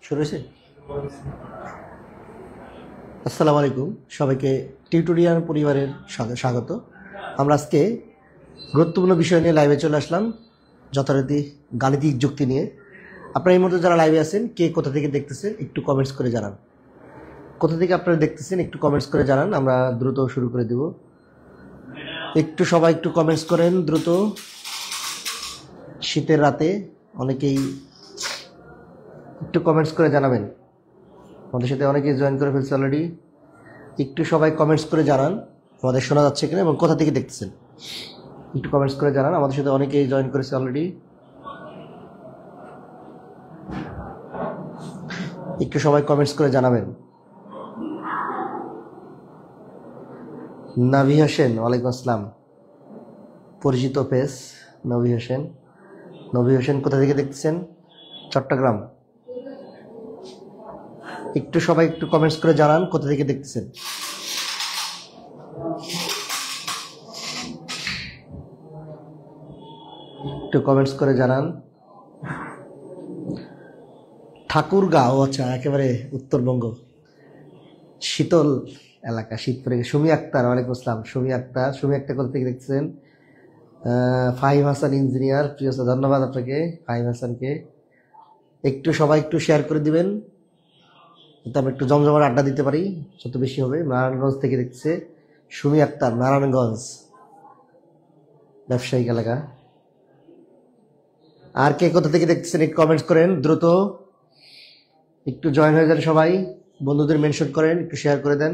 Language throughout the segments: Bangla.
শুরু হয়েছে। আসসালামু আলাইকুম, সবাইকে টিউটোরিয়াল পরিবারের স্বাগত। আমরা আজকে গুরুত্বপূর্ণ বিষয় নিয়ে লাইভে চলে আসলাম, যথারীতি গাণিতিক যুক্তি নিয়ে। আপনারা এই মুহূর্তে যারা লাইভে আছেন, কে কোথা থেকে দেখতেছেন একটু কমেন্টস করে জানান। কোথা থেকে আপনারা দেখতেছেন একটু কমেন্টস করে জানান, আমরা দ্রুত শুরু করে দেব। সবাই একটু কমেন্টস করেন দ্রুত। শীতের রাতে অনেকেই একটু কমেন্টস করে জানাবেন। আমাদের সাথে অনেকেই জয়েন করে ফেলছে অলরেডি। একটু সবাই কমেন্টস করে জানান আমাদের শোনা যাচ্ছে কিনা এবং কোথা থেকে দেখতেছেন। একটু কমেন্টস করে জানান। আমাদের সাথে অনেকেই জয়েন করেছে অলরেডি। একটু সবাই কমেন্টস করে জানাবেন। নাভি হোসেন, ওয়ালাইকুম আসসালাম। পরিচিত ফেস নবী হোসেন। নবী হোসেন কোথা থেকে দেখতেছেন? চট্টগ্রাম। একটু সবাই একটু কমেন্টস করে জানান কোথা থেকে দেখতেছেন। একটু কমেন্টস করে জানান। ঠাকুরগাঁও, আচ্ছা, একেবারে উত্তরবঙ্গ, শীতল এলাকা, শীত পড়ে গেছে। সুমি আক্তার, ওয়ালাইকুম আসসালাম। সুমি আক্তার কোথা থেকে দেখতেছেন? ফাহিম হাসান ইঞ্জিনিয়ার, প্রিয় স্যার, ধন্যবাদ আপনাকে ফাহিম হাসানকে। একটু সবাই একটু শেয়ার করে দিবেন, যাতে আমরা একটু জমজমাট আড্ডা দিতে পারি, যত বেশি হবে। নারায়ণগঞ্জ থেকে দেখছে সুমি আক্তার, নারায়ণগঞ্জ ব্যবসায়িক এলাকা। আর কে কোথা থেকে দেখতেছেন একটু কমেন্টস করেন দ্রুত। একটু জয়েন হয়ে যান সবাই, বন্ধুদের মেনশন করেন, একটু শেয়ার করে দেন।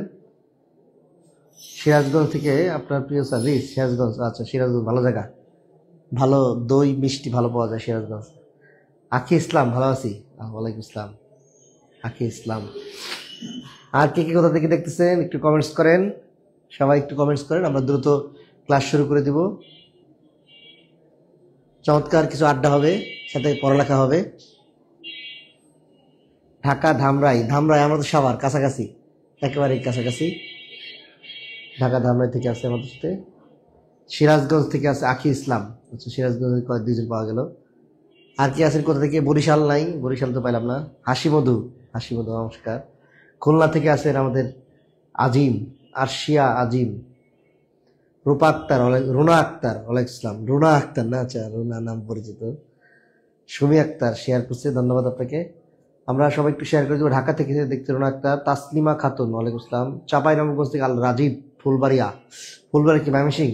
সিরাজগঞ্জ থেকে আপনার প্রিয় স্যার রিস, সিরাজগঞ্জ, আচ্ছা সিরাজগঞ্জ ভালো জায়গা, ভালো দই মিষ্টি ভালো পাওয়া যায় সিরাজগঞ্জ। আখি ইসলাম, ভালো আছি, ওয়ালাইকুম আসসালাম আখি ইসলাম। আর কে কে কোথা থেকে দেখতেছেন একটু কমেন্টস করেন, সবাই একটু কমেন্টস করেন, আমরা দ্রুত ক্লাস শুরু করে দিব। চমৎকার কিছু আড্ডা হবে, সাথে পড়ালেখা হবে। ঢাকা ধামরাই, আমাদের সবার কাছাকাছি, একেবারেই কাছাকাছি। ঢাকা ধামরাই থেকে আছে আমাদের সাথে। সিরাজগঞ্জ থেকে আছে আখি ইসলাম, আচ্ছা সিরাজগঞ্জের দুইজন পাওয়া গেল। আর কি আছেন কোথা থেকে? বরিশাল নাই, বরিশাল তো পাইলাম না। হাসি মধু, নমস্কার। খুলনা থেকে আছেন আমাদের আজিম, আরশিয়া আজিম। রূপা আক্তার, রুনা আক্তার, ওয়ালাইকুম আসসালাম। রুনা আক্তার না, আচ্ছা রুনা নাম পরিচিত। সুমি আক্তার শেয়ার করছে, ধন্যবাদ আপনাকে। আমরা সবাই একটু শেয়ার করে দেবো। ঢাকা থেকে দেখতে রুনা আক্তার। তাসলিমা খাতুন, ওয়ালাইকুম আসসালাম। চাঁপাইনবাবগঞ্জ থেকে আল রাজীব, ফুলবাড়ি কি ময়মনসিংহ।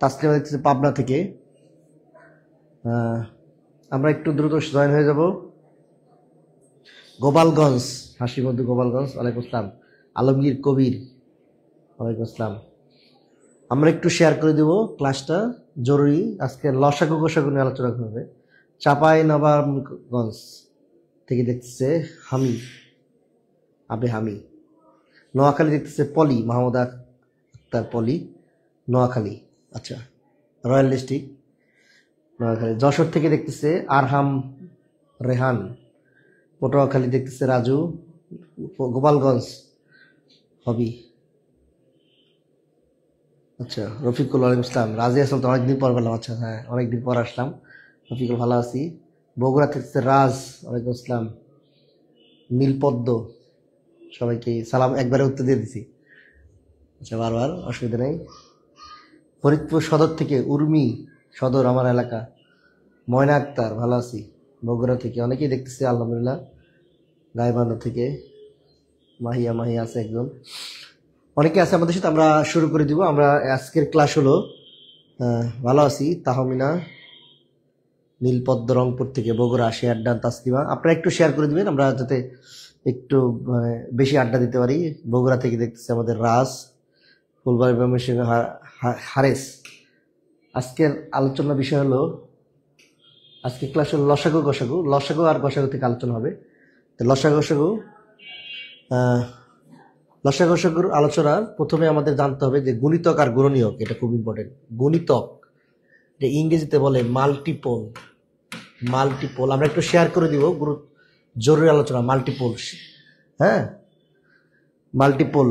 তাসলিমা দেখতেছে পাবনা থেকে। আমরা একটু দ্রুত জয়েন হয়ে যাব। গোপালগঞ্জ, হাসি মধু গোপালগঞ্জ, ওয়ালাইকুম আসসালাম। আলমগীর কবির, ওয়ালাইকুম আসসালাম। আমরা একটু শেয়ার করে দেব ক্লাসটা, জরুরি। আজকে লসাগু গোসাগু নিয়ে আলোচনা করবে। চাঁপাইনবাবগঞ্জ থেকে দেখতেছে হামি, হামি। নোয়াখালী দেখতেছে পলি, মাহমুদ আক্তার পলি, নোয়াখালী, আচ্ছা রয়্যাল ডিস্ট্রিক্ট নোয়াখালী। যশোর থেকে দেখতেছে আরহাম রেহান, পটুয়াখালী দেখতেছে রাজু। গোপালগঞ্জ হবি, আচ্ছা রফিকুল, ওয়ালাইকুম আসসালাম। রাজি আসলাম তো অনেকদিন পর পেলাম, আচ্ছা হ্যাঁ অনেকদিন পর আসলাম। রফিকুল, ভালো আছি। বগুড়া থেকে রাজ, ওয়ালাইকুম আসসালাম। নীলপদ্ম, সবাইকে সালাম, একবারে উত্তর দিয়ে দিছি, আচ্ছা বারবার, অসুবিধা নেই। ফরিদপুর সদর থেকে উর্মি, সদর আমার এলাকা। ময়না আক্তার, ভালো আছি। বগুড়া থেকে অনেকেই দেখতেছি আলহামদুলিল্লাহ। গাইবান্ধা থেকে মাহিয়া আছে একজন, অনেকে আছে আমাদের সাথে। আমরা শুরু করে দিব। আমরা আজকের ক্লাস হলো ভালো আছি তাহমিনা, নীলপদ্ম রংপুর থেকে, বগুড়া শেয়ার ডান তাসলিমা। আপনারা একটু শেয়ার করে দিবেন, আমরা যাতে একটু বেশি আড্ডা দিতে পারি। বগুড়া থেকে দেখতেছে আমাদের রাজ, ফুলবাড়ি হারেস। আজকের আলোচনার বিষয় হলো, আজকে ক্লাস হলো লসাগু গোসাগু। লসাগু আর গোসাগু থেকে আলোচনা হবে। তো লসাগু গোসাগুর আলোচনার প্রথমে আমাদের জানতে হবে যে গুণিতক আর গুণনীয়ক, এটা খুব ইম্পর্টেন্ট। গুণিতক, এটা ইংরেজিতে বলে মাল্টিপল। আমরা একটু শেয়ার করে দিব, জরুরি আলোচনা মাল্টিপল, হ্যাঁ মাল্টিপল,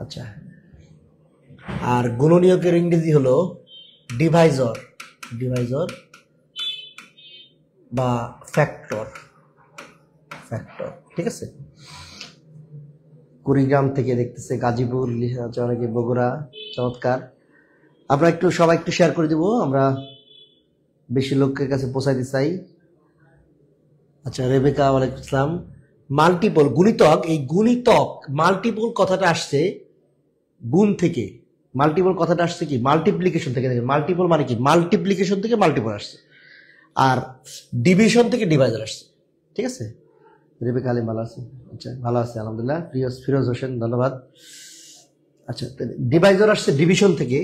আচ্ছা। আর গুণনীয়কের ইংরেজি হলো ডিভাইজর বা ফ্যাক্টর। ফ্যাক্টর। ঠিক আছে, কুড়িগ্রাম থেকে দেখতেছে, গাজীপুর আছে অনেকে, বগুড়া, চমৎকার। আমরা একটু সবাই একটু শেয়ার করে দিব, আমরা বেশি লোকের কাছে পৌঁছাইতে চাই। আচ্ছা, রেবেকা ওয়ালাইকুম আসসালাম। মাল্টিপল গুণিতক, এই গুণিতক মাল্টিপল কথাটা আসছে গুণ থেকে, মাল্টিপল কথাটা আসছে কি মাল্টিপ্লিকেশন থেকে। মাল্টিপল মানে কি মাল্টিপ্লিকেশন থেকে মাল্টিপল আসছে, আর ডিভিশন থেকে ডিভাইজার আসছে। ঠিক আছে, রেবেকা আলী ভালো আছে? আচ্ছা, ভালো আছে আলহামদুলিল্লাহ। ফিরোজ হোসেন ধন্যবাদ। আচ্ছা, ডিভাইজার আসছে ডিভিশন থেকে।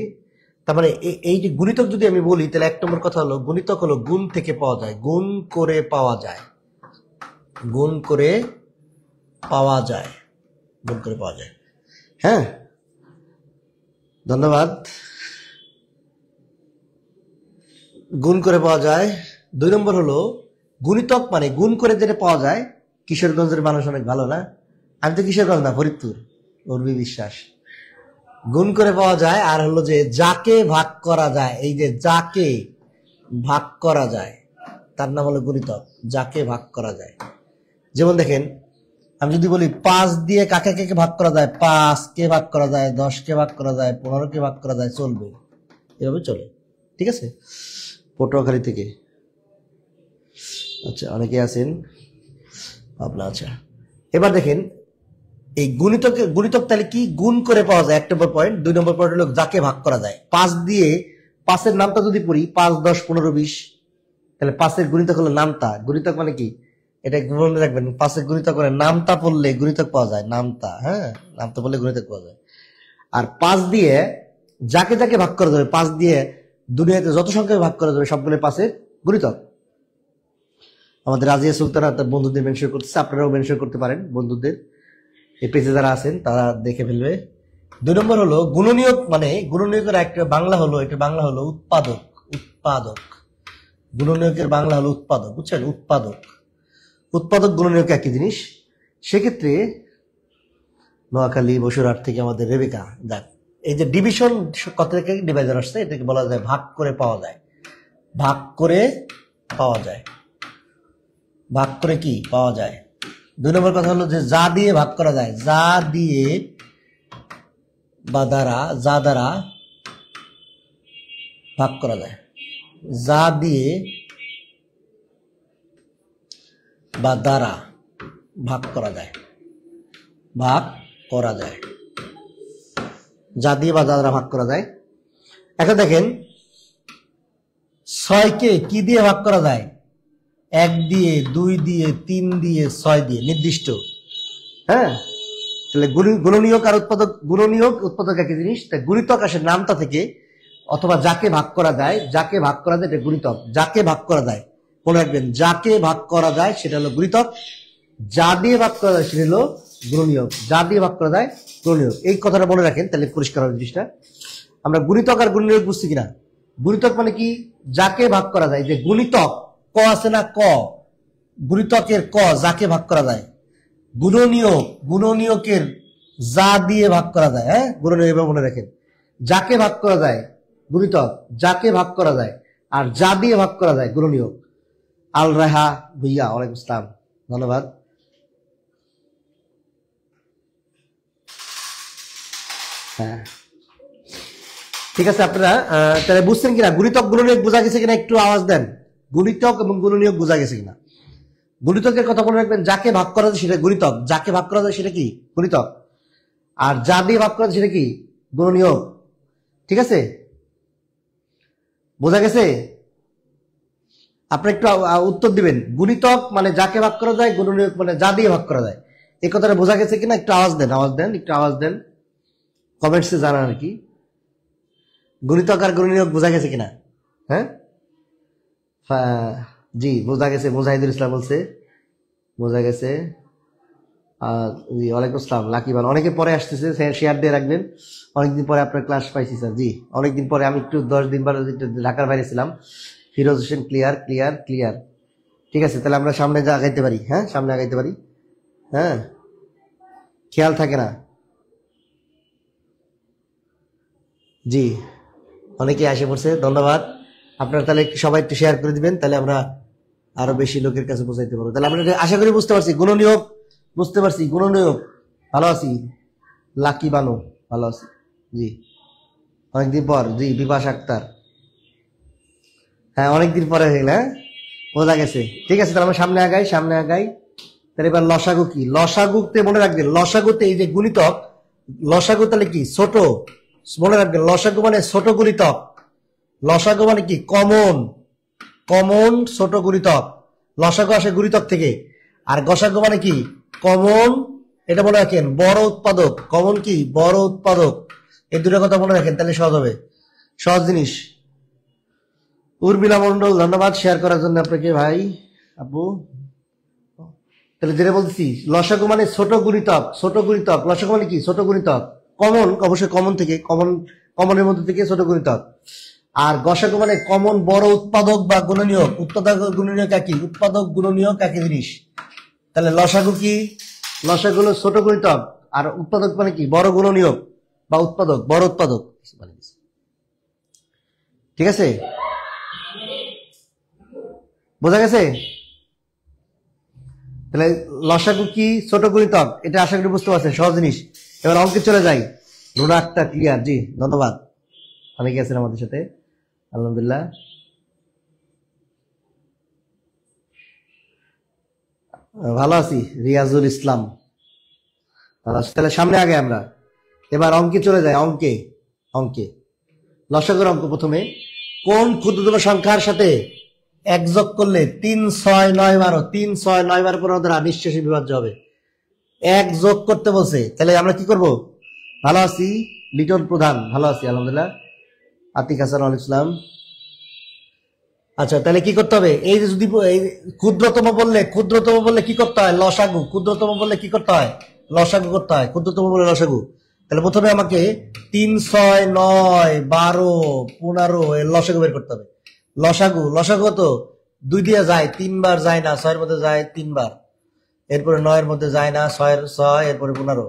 তার মানে এই যে গুণিতক যদি আমি বলি, তাহলে এক নম্বর কথা হলো গুণিতক হলো গুণ থেকে পাওয়া যায়, গুণ করে পাওয়া যায়, গুণ করে পাওয়া যায়, গুণ করে পাওয়া যায়। হ্যাঁ, ধন্যবাদ। গুণ করে পাওয়া যায়। 2 নম্বর হলো গুণিতক মানে গুণ করে যেটা পাওয়া যায়। কিশোরগঞ্জের মানুষ অনেক ভালো না? আমি তো কিশোরগঞ্জ না, ফরিদপুর, উর্মি বিশ্বাস। গুণ করে পাওয়া যায়। আর হলো যে যাকে ভাগ করা যায়, এই যে যাকে ভাগ করা যায় তার নাম হলো গুণিতক, যাকে ভাগ করা যায়। যেমন দেখেন, আমি যদি বলি 5 দিয়ে কাকে কে ভাগ করা যায়, 5 কে ভাগ করা যায়, 10 কে ভাগ করা যায়, 15 কে ভাগ করা যায়, চলবে, এভাবে চলে। ঠিক আছে, পটুয়াখালী থেকে। আচ্ছা, অনেকে আছেন ভাবনা। আচ্ছা, এবার দেখেন এই গুণিতক তাহলে কি গুণ করে পাওয়া যায়, 1 নম্বর পয়েন্ট। 2 নম্বর পয়েন্ট হলো যাকে ভাগ করা যায়। 5 দিয়ে 5-এর নামটা যদি পড়ি, 5, 10, 15, 20, তাহলে 5-এর গুণিতক হলো নামতা। গুণিতক মানে কি এটা মনে রাখবেন, 5-এর গুণিতক মানে নামতা পড়লে গুণিতক পাওয়া যায়, নামতা। হ্যাঁ, নামতা পড়লে গুণিতক পাওয়া যায়। আর 5 দিয়ে যাকে যাকে ভাগ করা যাবে, 5 দিয়ে দুনিয়াতে যত সংখ্যায় ভাগ করা যাবে সবগুলো 5-এর গুণিতক। আমাদের রাজিয়া সুলতানা তার বন্ধুদের মেনশন করতেছে, আপনারাও মেনশন করতে পারেন বন্ধুদের, এই পেজে যারা আছেন তারা দেখে ফেলবে। 2 নম্বর হলো গুণনীয়ক, মানে গুণনীয়কের একটা বাংলা হলো, এটা বাংলা হলো উৎপাদক। উৎপাদক, গুণনীয়কের বাংলা হলো উৎপাদক, বুঝছেন? উৎপাদক, উৎপাদক গুণনীয়ক একই জিনিস। সেক্ষেত্রে নোয়াখালী বসুরহাট থেকে আমাদের রেবেকা, দেখ এই যে ডিভিশন কথা থেকে ডিভাইজার আসছে, এটাকে বলা যায় ভাগ করে পাওয়া যায়, ভাগ করে পাওয়া যায়, ভাগ করে কি পাওয়া যায়। 2 নম্বর কথা হলো যে যা দিয়ে ভাগ করা যায়, যা দিয়ে বা দ্বারা, যা দ্বারা ভাগ করা যায়, যা দিয়ে বা দ্বারা ভাগ করা যায়, ভাগ করা যায়, যা দিয়ে বা দ্বারা ভাগ করা যায়। এখন দেখেন 6কে কি দিয়ে ভাগ করা যায়, 1 দিয়ে, 2 দিয়ে, 3 দিয়ে, 6 দিয়ে, নির্দিষ্ট। হ্যাঁ, তাহলে গুণনীয়ক আর উৎপাদক, গুণনীয়ক উৎপাদক একই জিনিস। তাই গুণিতক আসে নামতা থেকে, অথবা যাকে ভাগ করা যায়, যাকে ভাগ করা যায় এটা গুণিতক। যাকে ভাগ করা যায় মনে রাখবেন, যাকে ভাগ করা যায় সেটা হলো গুণিতক, যা দিয়ে ভাগ করা যায় সেটা হলো গুণনীয়ক, যা দিয়ে ভাগ করা যায় গুণনীয়ক। এই কথাটা মনে রাখেন, তাহলে পরিষ্কার হবে জিনিসটা। আমরা গুণিতক আর গুণনীয়ক বুঝছি কিনা? গুণিতক মানে কি যাকে ভাগ করা যায়, যে গুণিতক ক আছে না, ক গুণিতকের ক, যাকে ভাগ করা যায়। গুণনীয়ক, গুণনীয়কের যা দিয়ে ভাগ করা যায়। হ্যাঁ, গুণনীয়ক এভাবে মনে রাখেন, যাকে ভাগ করা যায় গুণিতক, যাকে ভাগ করা যায়, আর যা দিয়ে ভাগ করা যায় গুণনীয়ক। আল রাহা ভুইয়া ওয়ালাইকুম আসসালাম, ধন্যবাদ। হ্যাঁ, ঠিক আছে, আপনারা তাহলে বুঝছেন কিনা গুণিতক গুণনীয়ক বোঝা গেছে কিনা, একটু আওয়াজ দেন। গুণিতক এবং গুণনীয়ক বোঝা গেছে কিনা? গুণিতকের কথা মনে রাখবেন, যাকে ভাগ করা যায় সেটা গুণিতক, যাকে ভাগ করা যায় সেটা কি গুণিতক, আর যা দিয়ে ভাগ করা যায় সেটা কি গুণনীয়ক। ঠিক আছে, বোঝা গেছে? আপনি একটু উত্তর দিবেন। গুণিতক মানে যাকে ভাগ করা যায়, গুণনীয়ক মানে যা দিয়ে ভাগ করা যায়। এই কথাটা বোঝা গেছে কিনা একটু আওয়াজ দেন, আওয়াজ দেন, একটু আওয়াজ দেন, কমেন্টসে জানান আর কি। গুণিতক আর গুণনীয়ক বোঝা গেছে কিনা? হ্যাঁ, জি বোঝা গেছে, মুজাহিদুল ইসলাম বলছে বোঝা গেছে। জি ওয়ালাইকুম আসসালাম, লাকি ভালো। অনেকে পরে আসতেছে, শেয়ার দিয়ে রাখবেন। অনেকদিন পরে আপনার ক্লাস পাইছি স্যার। জি, অনেকদিন পরে, আমি একটু 10 দিন পরে ঢাকার বাইরে ছিলাম। Firoz Hossain clear, clear, clear. ঠিক আছে, তাহলে আমরা সামনে যা আগাইতে পারি। হ্যাঁ, সামনে আগাইতে পারি। হ্যাঁ, খেয়াল থাকে না। জি, অনেকে আসে পড়ছে, ধন্যবাদ। আপনারা তাহলে সবাই একটু শেয়ার করে দিবেন, তাহলে আমরা আরো বেশি লোকের কাছে পৌঁছাইতে পারবো। তাহলে আমরা আশা করি বুঝতে পারছি, গুণনীয়ক বুঝতে পারছি, গুণনীয়ক ভালো আছি। লাকি বানু ভালো আছি জি, অনেকদিন পর জি। বিপাশ আক্তার হ্যাঁ, অনেকদিন পরে হয়ে গেল, হ্যাঁ বোঝা গেছে। ঠিক আছে, তাহলে আমরা সামনে আগাই, সামনে আগাই। তাহলে এবার লসাগু কি? লসাগুতে মনে রাখবেন, লসাগুতে এই যে গুণিতক, লসাগু তাহলে কি? ছোট। মনে রাখবেন লসাগু মানে ছোট গুণিতক। লসাগু মানে কি? কমন, কমন ছোট গুণিতক। লসাগু আসে গুণিতক থেকে। আর গসাগু মানে কি? কমন, এটা মনে রাখেন বড় উৎপাদক। কমন কি? বড় উৎপাদক। এই দুটো কথা মনে রাখেন, তাহলে সহজ হবে, সহজ জিনিস। উর্মিলা মন্ডল ধন্যবাদ শেয়ার করার জন্য আপনাকে ভাই আপু। তাহলে যেটা বলছি, লসাগু মানে ছোট গুণিতক, ছোট গুণিতক। লসাগু মানে কি? ছোট গুণিতক। কমন অবশ্যই কমন থেকে, কমন কমনের মধ্যে থেকে ছোট গুণিতক। আর গসাগু মানে কমন বড় উৎপাদক বা গুণনীয়ক। উৎপাদক গুণনীয়ক একই, উৎপাদক গুণনীয়ক একই জিনিস। তাহলে লসাগু কি? লসাগু হলো ছোট গুণিতক, আর উৎপাদক মানে কি? বড় গুণনীয়ক বা উৎপাদক, বড় উৎপাদক। ঠিক আছে, বোঝা গেছে? তাহলে লসাগু কি? ছোট গুণিতক, এটা আশা করি বুঝতে পারছেন, সহজ জিনিস। এবার অঙ্কে চলে যাই। রোনা আক্তার ক্লিয়ার জি, ধন্যবাদ। অনেকে আছেন আমাদের সাথে, আলহামদুলিল্লাহ। ভালো আছি। রিয়াজুল ইসলাম ভালো আছি। তাহলে সামনে আগে আমরা এবার অঙ্কে চলে যাই। অঙ্কে, অঙ্কে লসাগুর অঙ্ক। প্রথমে কোন ক্ষুদ্রতম সংখ্যার সাথে এক যোগ করলে 3, 6, 9, 12, 3, 6, 9, 12 পর্যন্ত নিঃশেষে বিভাজ্য হবে? এক যোগ করতে বলছে, তাহলে আমরা কি করব? ভালো আছি লিটন প্রধান, ভালো আছি আলহামদুলিল্লাহ। আতিক হাসান আল ইসলাম। আচ্ছা, তাহলে কি করতে হবে? এই যে যদি ক্ষুদ্রতম বললে, ক্ষুদ্রতম বললে কি করতে হয়? লসাগু। ক্ষুদ্রতম বললে কি করতে হয়? লসাগু করতে হয়। ক্ষুদ্রতম বললে লসাগু। তাহলে প্রথমে আমাকে 3, 6, 9, 12, 15 এর লসাগু বের করতে হবে। লসাগু, লসাগু তো 2 দিয়ে যায়, 3 বার যায় না, 6 এর মধ্যে যায় 3 বার। এরপরে 9 এর মধ্যে যায় না, 6 এর 6, এরপরে 15।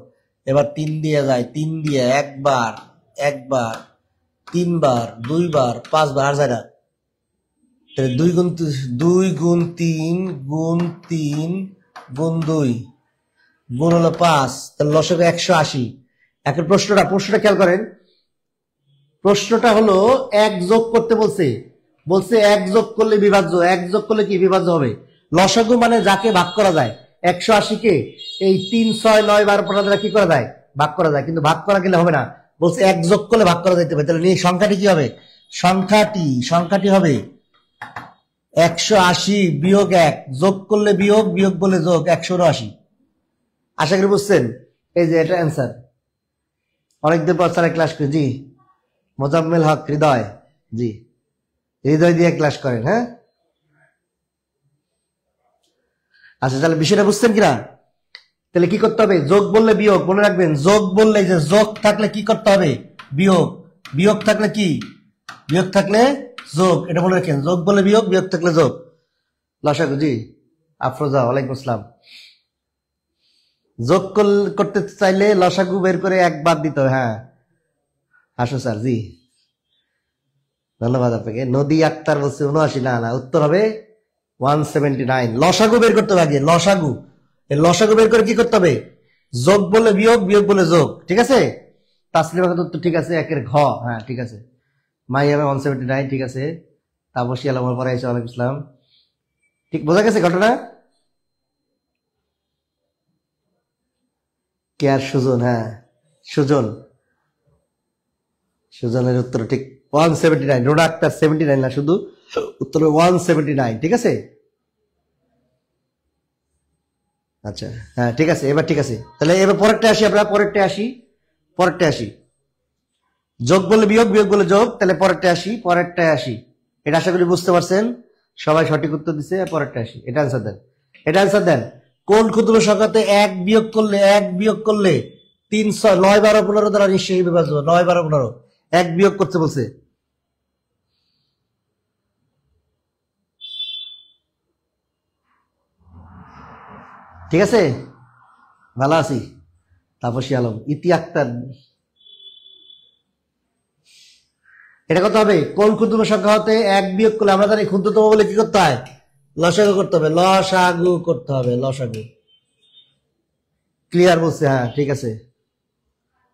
এবার 3 দিয়ে যায়, 3 দিয়ে একবার, একবার, 3 বার, 2 বার, 5 বার, আর যায় না। 2 গুণ 3 গুণ 3 গুণ 2 গুণ হলো 5, তাহলে লসাগু 180। এখন প্রশ্নটা খেয়াল করেন। প্রশ্নটা হলো এক যোগ করতে বলছে, বলছে এক যোগ করলে বিভাজ্য। এক যোগ করলে কি বিভাজ্য হবে? লসাগু মানে যাকে ভাগ করা যায়। 180 কে এই 3, 6, 9, 12 দ্বারা কি করা যায়? ভাগ করা যায়। কিন্তু ভাগ করা গেলে হবে না, বলছে এক যোগ করলে ভাগ করা যাইতে পারে। তাহলে সংখ্যাটি কি হবে? সংখ্যাটি হবে 180 বিয়োগ 1, যোগ করলে বিয়োগ, বিয়োগ করলে যোগ, 180। আশা করি বুঝছেন। এই যে এটা অ্যান্সার। অনেকদিন পর স্যার ক্লাস করি জি। মোজাম্মেল হক হৃদয় জি, হৃদয় দিয়ে ক্লাস করেন। হ্যাঁ, আচ্ছা তাহলে বিষয়টা বুঝছেন কিনা? তাহলে কি করতে হবে? যোগ বললে বিয়োগ, মনে রাখবেন। যোগ বললে যে যোগ থাকলে কি করতে হবে? বিয়োগ। বিয়োগ থাকলে কি? বিয়োগ থাকলে যোগ, এটা মনে রাখেন। যোগ বললে বিয়োগ, বিয়োগ থাকলে যোগ। লসাগু জি, আফরোজা ওয়ালাইকুম আসসালাম। যোগ করতে চাইলে লসাগু বের করে একবার দিতে হবে। হ্যাঁ আসো স্যার জি, ধন্যবাদ আপনাকে। নদী আক্তার বলছে 79, না না, উত্তর হবে 179। লসাগু বের করতে হবে আগে, লসাগু। লসাগু বের করে কি করতে হবে? যোগ বলে বিয়োগ, বিয়োগ বলে যোগ। ঠিক আছে, তাসলিমা খাতুন উত্তর ঠিক আছে, 1 এর ঘ। হ্যাঁ ঠিক আছে। মাই হবে 179, ঠিক আছে। তাপসী আলম পরে এসে ওয়ালাইকুম ইসলাম। ঠিক বোঝা গেছে ঘটনা? কে আর সুজন? হ্যাঁ সুজন, সুজনের উত্তর ঠিক 179। রোনা আক্তার 79 না, শুধু উত্তর 179। ঠিক আছে, আচ্ছা হ্যাঁ ঠিক আছে। এবার ঠিক আছে, তাহলে এবার পরেরটা আসি আমরা, পরেরটা আসি। যোগ বলে বিয়োগ, বিয়োগ বলে যোগ। তাহলে পরেরটায় আসি। এটা আশা করি বুঝতে পারছেন, সবাই সঠিক উত্তর দিচ্ছে। পরেরটা আসি, এটা আনসার দেন, এটা আনসার দেন। কোন ক্ষুদ্র সংখ্যাতে এক বিয়োগ করলে 3, 6, 9, 12, 15 দ্বারা নিশ্চয়ই বিভাজ্য? 9, 12, 15 এক বিয়োগ করতে বলছে। ঠিক আছে, ভালো আছি। তাপসী আলম, ইতি আক্তার। এটা কত হবে? কোন ক্ষুদ্রতম সংখ্যা হতে এক বিয়োগ করলে, আমরা জানি ক্ষুদ্রতম বলে কি করতে হয়? লসাগু করতে হবে, লসাগু করতে হবে, লসাগু। ক্লিয়ার বলছে? হ্যাঁ ঠিক আছে,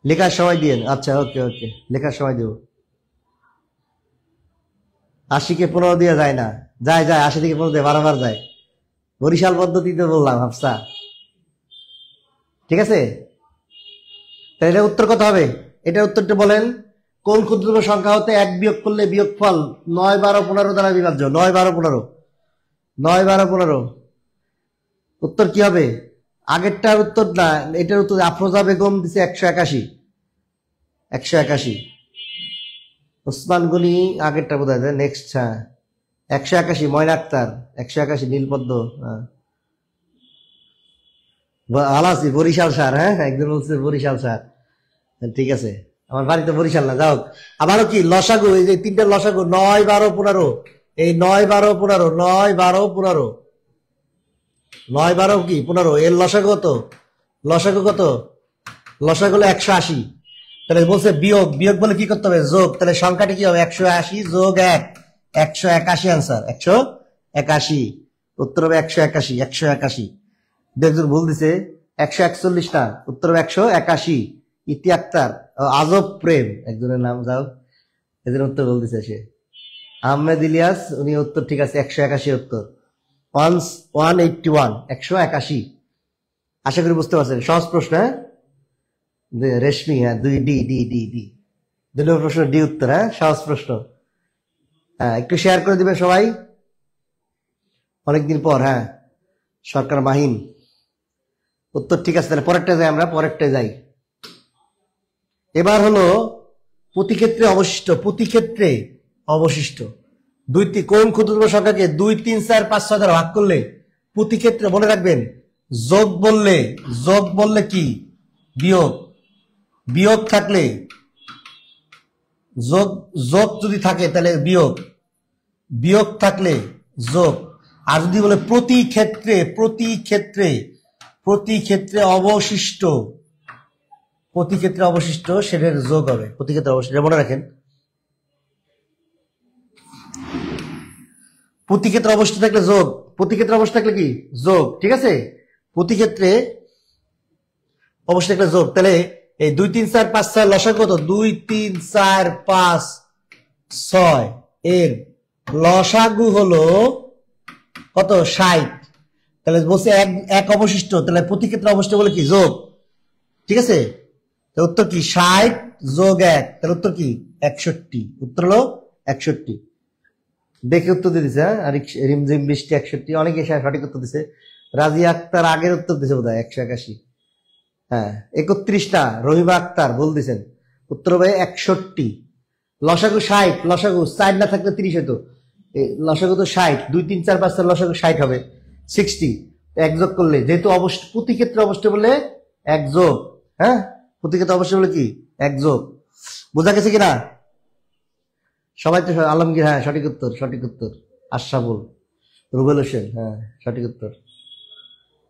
লেখার সময় দিয়েন। আচ্ছা ওকে ওকে, লেখার সময় দেব। 80-কে 15 দিয়ে যায় না, যায় যায়, 80 থেকে 15 দিয়ে বারবার যায়। বরিশাল পদ্ধতিতে বললাম হাফসা, ঠিক আছে। তাহলে এটা উত্তর কত হবে? এটার উত্তরটা বলেন। কোন ক্ষুদ্রতম সংখ্যা হতে 1 বিয়োগ করলে বিয়োগফল 9, 12, 15 দ্বারা বিভাজ্য? 9, 12, 15, 9, 12, 15। উত্তর কি হবে? আগেরটার উত্তর না, এটার উত্তর। আফরোজা বেগম দিছে 181, 181। ওসমান গনি আগেরটা বোধ হয়। নেক্সট, হ্যাঁ 181। ময়না আক্তার 181, নীলপদ্ম। হ্যাঁ ভালো আছি, বরিশাল স্যার। হ্যাঁ একজন বলছে বরিশাল স্যার, ঠিক আছে। আমার বাড়ি তো বরিশাল না, যাও। আবারও কি লসাগু, এই যে 3টা লসাগু, 9, 12, 15। এই 9, 12, 15, 9, 12, 15, 9, 12 কি 15, এর লসাগু কত? লসাগু কত? লসাগু হলো 180। তাহলে বলছে বিয়োগ, বিয়োগ বলে কি করতে হবে? যোগ। তাহলে সংখ্যাটি কি হবে? 180 যোগ 1, 181 আনসার, 181। উত্তর হবে 181, 181। একজন ভুল দিছে, 141 না, উত্তর হবে 181। ইতি আক্তার, আজব প্রেম একজনের নাম, যাও। এদের উত্তর ভুল দিছে সে। আহমেদ ইলিয়াস, উনি উত্তর ঠিক আছে, 181 উত্তর। 181, 181। আশা করি বুঝতে পারছেন, সহজ প্রশ্ন। হ্যাঁ রেশমি, হ্যাঁ 2 ডি ডি ডি ডি, 2 নম্বর প্রশ্ন ডি উত্তর। হ্যাঁ সহজ প্রশ্ন। হ্যাঁ একটু শেয়ার করে দিবে সবাই, অনেকদিন পর। হ্যাঁ সরকার মাহিন, উত্তর ঠিক আছে। তাহলে পরেরটা যাই, আমরা পরেরটা যাই। এবার হলো প্রতিক্ষেত্রে অবশিষ্ট, প্রতিক্ষেত্রে অবশিষ্ট। কোন ক্ষুদ্রতম সংখ্যাকে 2, 3, 4, 5, 6 দ্বারা ভাগ করলে প্রতিক্ষেত্রে, মনে রাখবেন, যোগ বললে, যোগ বললে কি বিয়োগ, বিয়োগ থাকলে যোগ, যোগ যদি থাকে তাহলে বিয়োগ, বিয়োগ থাকলে যোগ। আর যদি বলে প্রতি ক্ষেত্রে, প্রতি ক্ষেত্রে, প্রতি ক্ষেত্রে অবশিষ্ট, প্রতি ক্ষেত্রে অবশিষ্ট, সেটার যোগ হবে। প্রতি ক্ষেত্রে অবশিষ্ট মনে রাখেন, প্রতি ক্ষেত্রে অবশিষ্ট থাকলে যোগ, প্রতি ক্ষেত্রে অবশিষ্ট থাকলে কি যোগ, ঠিক আছে। প্রতি ক্ষেত্রে অবশিষ্ট থাকলে যোগ। তাহলে এই 2, 3, 4, 5, 6 লসাগু কত? 2, 3, 4, 5, 6, এর লসাগু হলো কত? 60। তাহলে বলছে এক অবশিষ্ট, তাহলে প্রতি ক্ষেত্রে অবশিষ্ট বলে কি যোগ, ঠিক আছে। উত্তর কি 60 যোগ 1, তাহলে উত্তর কি 61। উত্তর হলো 61। দেখে উত্তর দিয়ে দিছে। হ্যাঁ আর রিমঝিম বৃষ্টি 61, অনেকে সঠিক উত্তর দিছে। রাজিয়া আক্তার আগের উত্তর দিছে বোধ হয় 181। হ্যাঁ 31 না, রহিমা আক্তার ভুল দিছেন, উত্তর হবে 61। লসাগু 60, লসাগু 4 না থাকলে 30 হতো। লসাগু তো 60, 2, 3, 4, 5 লসাগু 60 হবে 60। এক যোগ করলে, যেহেতু প্রতি ক্ষেত্রে অবশ্যই বলে এক যোগ। হ্যাঁ প্রতি ক্ষেত্রে অবশ্যই বলে কি এক যোগ। বোঝা গেছে কিনা সবাই? তো আলমগীর, হ্যাঁ সঠিক উত্তর, সঠিক উত্তর। আশরাফুল, রুবেল হোসেন, হ্যাঁ সঠিক উত্তর।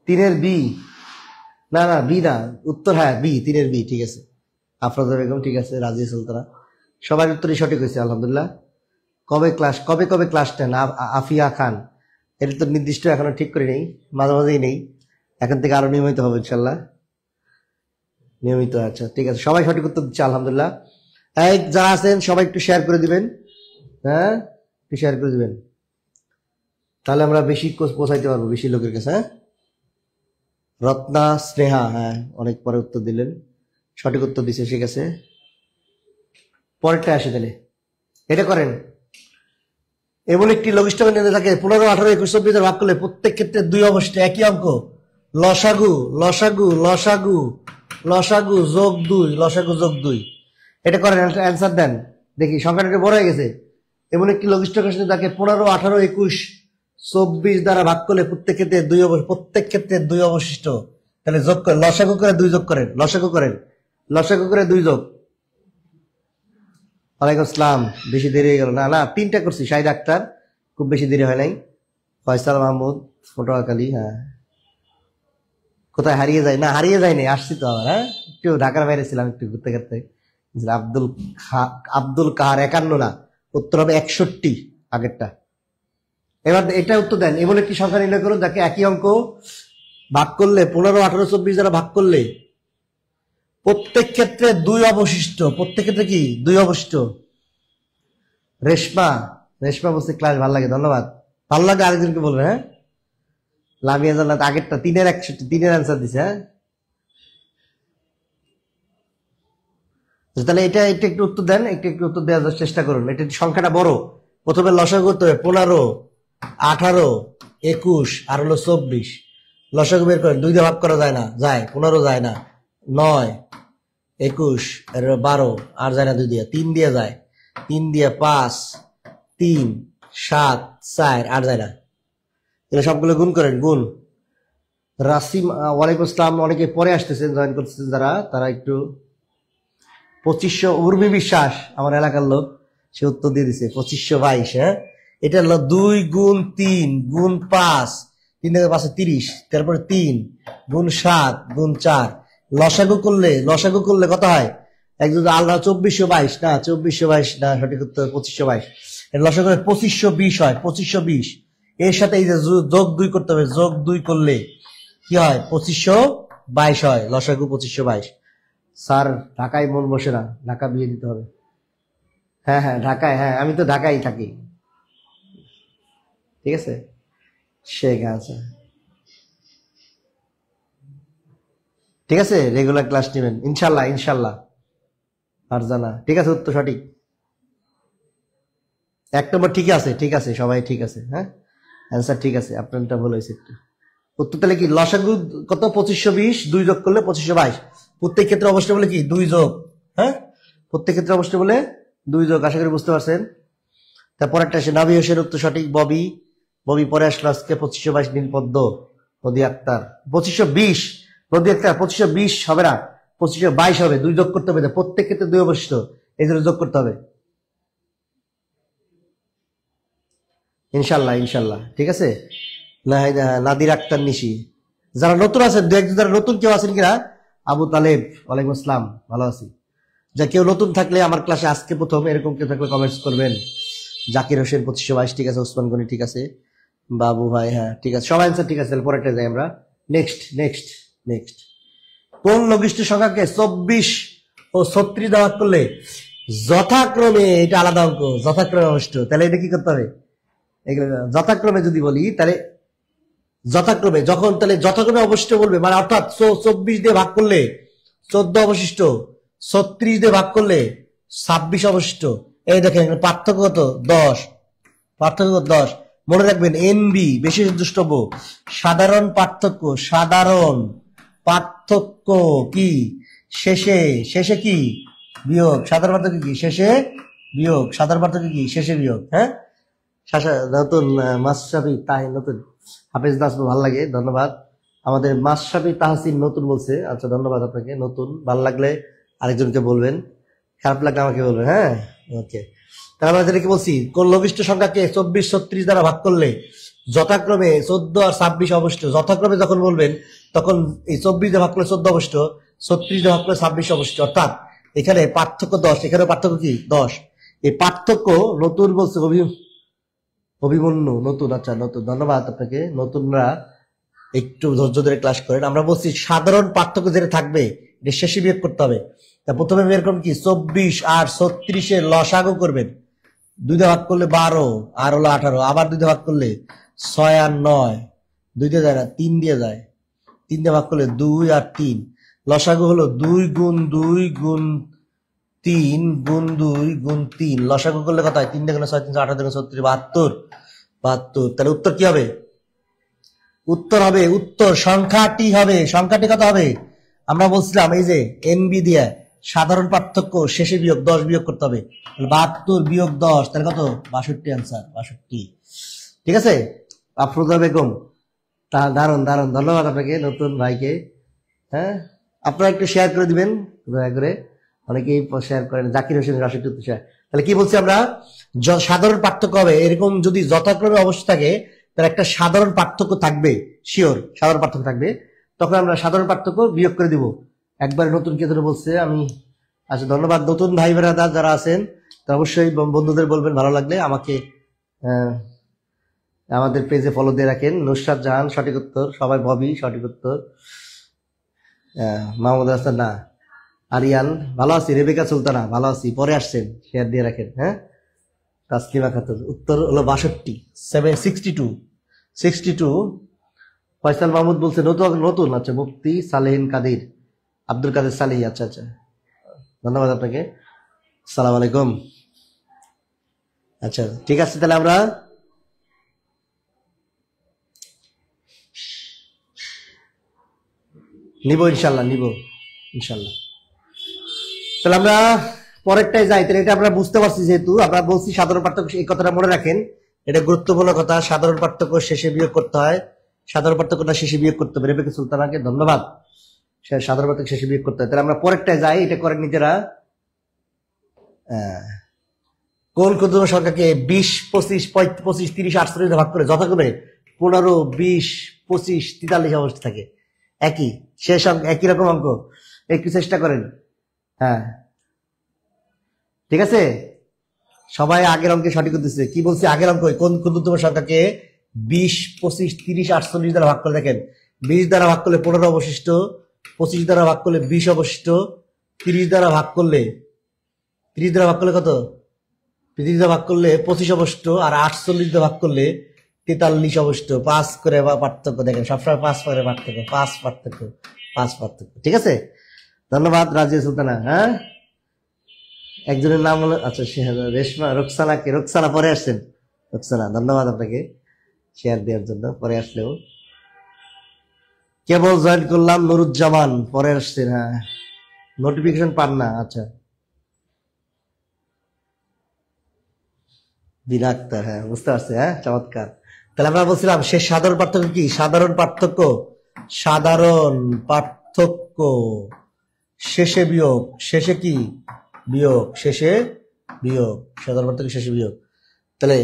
3-এর বি, না না বি না, উত্তর হ্যাঁ বি, 3-এর বি, ঠিক আছে। আফরোজা বেগম, ঠিক আছে। রাজিয়া সুলতানা, সবার উত্তরই সঠিক হয়েছে, আলহামদুলিল্লাহ। কবে ক্লাস, কবে কবে ক্লাস 10? আফিয়া খান, এটা তো নির্দিষ্ট এখনো ঠিক করে নেই, মাঝে মাঝেই নেই। এখন থেকে আরো নিয়মিত হবে ইনশাল্লাহ, নিয়মিত। আচ্ছা ঠিক আছে, সবাই সঠিক উত্তর দিচ্ছে, আলহামদুলিল্লাহ। এই যারা আছেন সবাই একটু শেয়ার করে দিবেন। হ্যাঁ একটু শেয়ার করে দিবেন, তাহলে আমরা বেশি পৌঁছাইতে পারবো বেশি লোকের কাছে। হ্যাঁ রত্না স্নেহা, হ্যাঁ অনেক পরে উত্তর দিলেন, সঠিক উত্তর দিছে, ঠিক আছে। পরেরটা আসে, তাহলে এটা করেন। এমন একটি লঘিষ্ঠ নিয়ে থাকে 15, 18, 21, 24 ভাগ করলে প্রত্যেক ক্ষেত্রে 2 অবশিষ্ট, একই অঙ্ক। লসাগু, লসাগু, লসাগু, লসাগু যোগ 2, লসাগু যোগ 2। এটা করেন, অ্যান্সার দেন দেখি। সংখ্যাটা বড় হয়ে গেছে। এমন একটি লঘিষ্ঠ নিয়ে থাকে 15, 18, 21, 24 দ্বারা ভাগ করলে প্রত্যেক ক্ষেত্রে 2 অবশিষ্ট, প্রত্যেক ক্ষেত্রে 2 অবশিষ্ট। তাহলে যোগ করেন, লসাগু করে 2 যোগ করেন, লসাগু করেন, লসাগু করে 2 যোগ। ওয়ালাইকুম আসসালাম, বেশি দেরি হয়ে গেল না? না 3টা করছি, শাহিদ আক্তার, খুব বেশি দেরি হয় নাই। ফয়সাল মাহমুদ, পটুয়াখালী, হ্যাঁ। কোথায় হারিয়ে যায়? না হারিয়ে যায়নি, আসছি তো আবার। হ্যাঁ একটু ঢাকার বাইরে ছিলাম, একটু ঘুরতে ঘুরতে। আব্দুল কাহার 51 না, উত্তর হবে 61 আগেরটা। এবার এটা উত্তর দেন, এমন একটি সংখ্যা নির্ণয় করুন যাকে একই অঙ্ক ভাগ করলে 15, 18, 24 দ্বারা ভাগ করলে প্রত্যেক ক্ষেত্রে 2 অবশিষ্ট। প্রত্যেক ক্ষেত্রে কি 2 অবশিষ্ট? রেশমা রেশমা বলছে ক্লাস ভালো লাগে, ধন্যবাদ। ভালো লাগে আরেকজনকে বলবে, হ্যাঁ। লামিয়া জান্নাত আগেরটা 3-এর 61, 3-এর অ্যান্সার দিছে, হ্যাঁ। তাহলে এটা একটু উত্তর দেন, একটু উত্তর দেওয়ার চেষ্টা করুন। এটা সংখ্যাটা বড়, প্রথমে লসাগু করতে হবে। 15, 18, 21 আর হলো 24। লসাগু বের করেন, 2 দিয়ে ভাগ করা যায় না, যায় 15 যায় না, 9, 21 আর 12 আর যায় না 2 দিয়ে, 3 দিয়ে যায়, 3 দিয়ে 5, 3, 7, 4 আর যায় না। এগুলো সবগুলো গুণ করেন, গুণ। রাসিম ওয়ালাইকুম আসসালাম, অনেকে পরে আসতেছেন, জয়েন করতেছেন যারা, তারা একটু 2500 উর্মি বিশ্বাস আমার এলাকার লোক, সে উত্তর দিয়ে দিছে 2522। হ্যাঁ, এটা হলো 2 গুণ 3 গুণ 5, 3 থেকে 5 30, তারপরে 3 গুণ 7 গুণ 4। লসাগু করলে কত হয়? একজন আল্লাহ 2422 না, 2422 না, সঠিক উত্তর 2522। এটা লসাগু 2520 হয়, 2520। এর সাথে এই যে যোগ 2 করতে হবে, যোগ 2 করলে কি হয়? 2522 হয়, লসাগু 2522। স্যার ঢাকায় মন বসে না, ঢাকা বিয়ে দিতে হবে। হ্যাঁ হ্যাঁ ঢাকায়, হ্যাঁ আমি তো ঢাকায় থাকি, ঠিক আছে। শেখ আছে, ঠিক আছে, রেগুলার ক্লাস নেবেন ইনশাল্লাহ, ইনশাল্লাহ। আর জানা ঠিক আছে, উত্তর সঠিক। 1 নম্বর ঠিক আছে, ঠিক আছে, সবাই ঠিক আছে, হ্যাঁ অ্যান্সার ঠিক আছে, আপনারটা ভুল হয়েছে একটু। উত্তর তাহলে কি লসাগু কত? 2520, 2 যোগ করলে 2522। প্রত্যেক ক্ষেত্রে অবশ্যই বলে কি 2 যোগ, হ্যাঁ প্রত্যেক ক্ষেত্রে অবশ্যই বলে 2 যোগ। আশা করি বুঝতে পারছেন। তারপর একটা আসে নাভি হোসেন, উত্তর সঠিক। ববি পরে আসলো আজকে 2522। নীলপদ্ম, নদী আক্তার 2520, নদী আক্তার 2520 হবে না, 2522 হবে। 2 যোগ করতে হবে, প্রত্যেক ক্ষেত্রে 2 অবশিষ্ট, এই জন্য যোগ করতে হবে। ইনশাল্লাহ, ইনশাল্লাহ, ঠিক আছে। নাদির আক্তার নিশি, যারা নতুন আছেন, 2-1 যারা নতুন কেউ আছেন কিনা? আবু তালেব ওয়ালাইকুম আসসালাম, ভালো আছি। যা কেউ নতুন থাকলে আমার ক্লাসে আজকে প্রথম, এরকম কেউ থাকলে কমেন্টস করবেন। জাকির হোসেন 2522 ঠিক আছে, ওসমান গনি ঠিক আছে, বাবু ভাই হ্যাঁ ঠিক আছে, সব অ্যান্সার ঠিক আছে। পরেরটা যাই আমরা। নেক্সট নেক্সট নেক্সট কোন লঘিষ্ঠ সংখ্যাকে 24 ও 36 দেওয়া করলে যথাক্রমে, এটা আলাদা অঙ্ক, যথাক্রমে অবশিষ্ট। তাহলে এটা কি করতে হবে? যথাক্রমে যদি বলি তাহলে যথাক্রমে, যখন তাহলে যথাক্রমে অবশিষ্ট বলবে, মানে অর্থাৎ 24 দিয়ে ভাগ করলে 14 অবশিষ্ট, 36 দিয়ে ভাগ করলে 26 অবশিষ্ট। এই দেখেন পার্থক্য কত? 10। পার্থক্য 10। মনে রাখবেন এনবি বিশেষ দ্রষ্টব্য, সাধারণ পার্থক্য, সাধারণ পার্থক্য কি শেষে, শেষে কি বিয়োগ, সাধারণ পার্থক্য কি শেষে বিয়োগ, সাধারণ পার্থক্য কি শেষে বিয়োগ। হ্যাঁ নতুন মাশরাফি তাহিন, নতুন হাফেজ দাস, ভালো লাগে, ধন্যবাদ। আমাদের মাশরাফি তাহসিন নতুন বলছে, আচ্ছা ধন্যবাদ আপনাকে। নতুন ভালো লাগলে আরেকজনকে বলবেন, খারাপ লাগলে আমাকে বলবেন, হ্যাঁ ওকে। তাহলে আমরা যেটা কি বলছি, কোন লঘিষ্ঠ সংখ্যাকে 24, 36 দ্বারা ভাগ করলে যথাক্রমে 14 আর 26 অবশিষ্ট। যথাক্রমে যখন বলবেন তখন এই 24 দিয়ে ভাগ করলে 14 অবশিষ্ট, 36 দিয়ে ভাগ করলে 26 অবশিষ্ট। অর্থাৎ এখানে পার্থক্য 10, এখানে পার্থক্য কি 10। এই পার্থক্য নতুন বলছে অভিমন্যু, নতুন, আচ্ছা নতুন, ধন্যবাদ আপনাকে। নতুনরা একটু ধৈর্য ধরে ক্লাস করেন। আমরা বলছি সাধারণ পার্থক্য যেটা থাকবে এটা শেষে বিয়োগ করতে হবে। তা প্রথমে বের করুন কি 24 আর 36 লসাগু করবেন। 2 দিয়ে ভাগ করলে 12 আর হলো 18, আবার 2 দিয়ে ভাগ করলে 6 আর 9, 2 দিয়ে যায় না, 3 দিয়ে যায়, 3 দিয়ে ভাগ করলে 2 আর 3। লসাগু হলো 2 গুণ 2 গুণ 3 গুণ 2 গুণ 3। লসাগু করলে কত হয়? 3 দিয়ে গুণ 6, 3, 18, 36, 72। তাহলে উত্তর কি হবে? উত্তর হবে, উত্তর সংখ্যাটি হবে। সংখ্যাটি কত হবে? আমরা বলছিলাম এই যে এনবি দিয়ে সাধারণ পার্থক্য শেষে বিয়োগ 10 বিয়োগ করতে হবে। 72 বিয়োগ 10 তাহলে কত? 62 অ্যান্সার, 62। ঠিক আছে। আফরোজা বেগম, দারুন দারুন, ধন্যবাদ আপনাকে, নতুন ভাইকে। হ্যাঁ আপনারা একটু শেয়ার করে দিবেন দয়া করে, অনেকেই শেয়ার করেন। জাকির হোসেন 62 শেয়ার। তাহলে কি বলছি আমরা? সাধারণ পার্থক্য হবে, এরকম যদি যথাক্রমে অবস্থা থাকে তার একটা সাধারণ পার্থক্য থাকবে, শিওর সাধারণ পার্থক্য থাকবে। তখন আমরা সাধারণ পার্থক্য বিয়োগ করে দিব। একবার নতুন কে ধরে বলছে আমি, আচ্ছা ধন্যবাদ। নতুন ভাই বেড়াদার যারা আছেন তারা অবশ্যই বন্ধুদের বলবেন, ভালো লাগলে আমাকে আমাদের পেজে ফলো দিয়ে রাখেন। নুসরাত জাহান সঠিক উত্তর, সবাই ববি সঠিক উত্তর। মাহমুদ হাসান না, আরিয়ান ভালো আছি, রেবেকা সুলতানা ভালো আছি, পরে আসছেন, শেয়ার দিয়ে রাখেন। হ্যাঁ, তাসলিমা খাতুন উত্তর হলো 62, 62। ফয়সাল মাহমুদ বলছে নতুন নতুন। আচ্ছা, মুফতি সালেহিন কাদির, আব্দুল কাদের সালেহি। আচ্ছা আচ্ছা, ধন্যবাদ আপনাকে। আসসালামু আলাইকুম। আচ্ছা ঠিক আছে, তাহলে আমরা নিব ইনশাল্লাহ, নিব ইনশাল্লাহ। তাহলে আমরা পরেরটাই যাই। তাহলে এটা আমরা বুঝতে পারছি, যেহেতু আমরা বলছি সাধারণ পার্থক্য, এই কথাটা মনে রাখেন, এটা গুরুত্বপূর্ণ কথা। সাধারণ পার্থক্য শেষে বিয়োগ করতে হয়, সাধারণ পার্থক্যটা শেষে বিয়োগ করতে হবে। রেবেকা সুলতানাকে ধন্যবাদ। সাধারণ পার্থক্য শেষে বিয়োগ করতে হয়। তাহলে আমরা পরেরটায় যাই, এটা করেন নিজেরা। কোন ক্ষুদ্র সংখ্যাকে 20, 25, 25, 30, 48 ভাগ করে যথাক্রমে 15, 20, 25, 43 অবস্থা থাকে? একই, শেষ অঙ্ক একই রকম অঙ্ক, একটু চেষ্টা করেন। হ্যাঁ ঠিক আছে, সবাই আগের অঙ্কে সঠিক দিচ্ছে। কি বলছি আগের অঙ্ক? কোন ক্ষুদ্রতম সংখ্যাকে 20, 25, 30, 48 দ্বারা ভাগ করে? দেখেন, 20 দ্বারা ভাগ করলে 15 অবশিষ্ট, 25 দ্বারা ভাগ করলে 20 অবশিষ্ট, 30 দ্বারা ভাগ করলে কত? 30 দ্বারা ভাগ করলে 25 অবশিষ্ট, আর 48 দ্বারা ভাগ করলে 43 অবশিষ্ট। 5 করে পার্থক্য দেখেন, সবসময় 5 করে পার্থক্য, 5 পার্থক্য। ঠিক আছে, ধন্যবাদ রাজিয়া সুলতানা। হ্যাঁ, একজনের নাম হলো, আচ্ছা রেশমা, রোকসানা পরে আসছেন। রোকসানা ধন্যবাদ আপনাকে শেয়ার দেওয়ার জন্য, পরে আসলেও। কেবল জয়েন করলাম, নুরুজ্জামান পরে আসছেন। হ্যাঁ, নোটিফিকেশন পান না। আচ্ছা, দিনা আক্তার, হ্যাঁ বুঝতে পারছি। হ্যাঁ, চমৎকার। তাহলে আমরা বলছিলাম শেষ সাধারণ পার্থক্য কি? সাধারণ পার্থক্য শেষে বিয়োগ, শেষে কি বিয়োগ, শেষে বিয়োগ, সাধারণ পার্থক্য শেষে বিয়োগ। তাহলে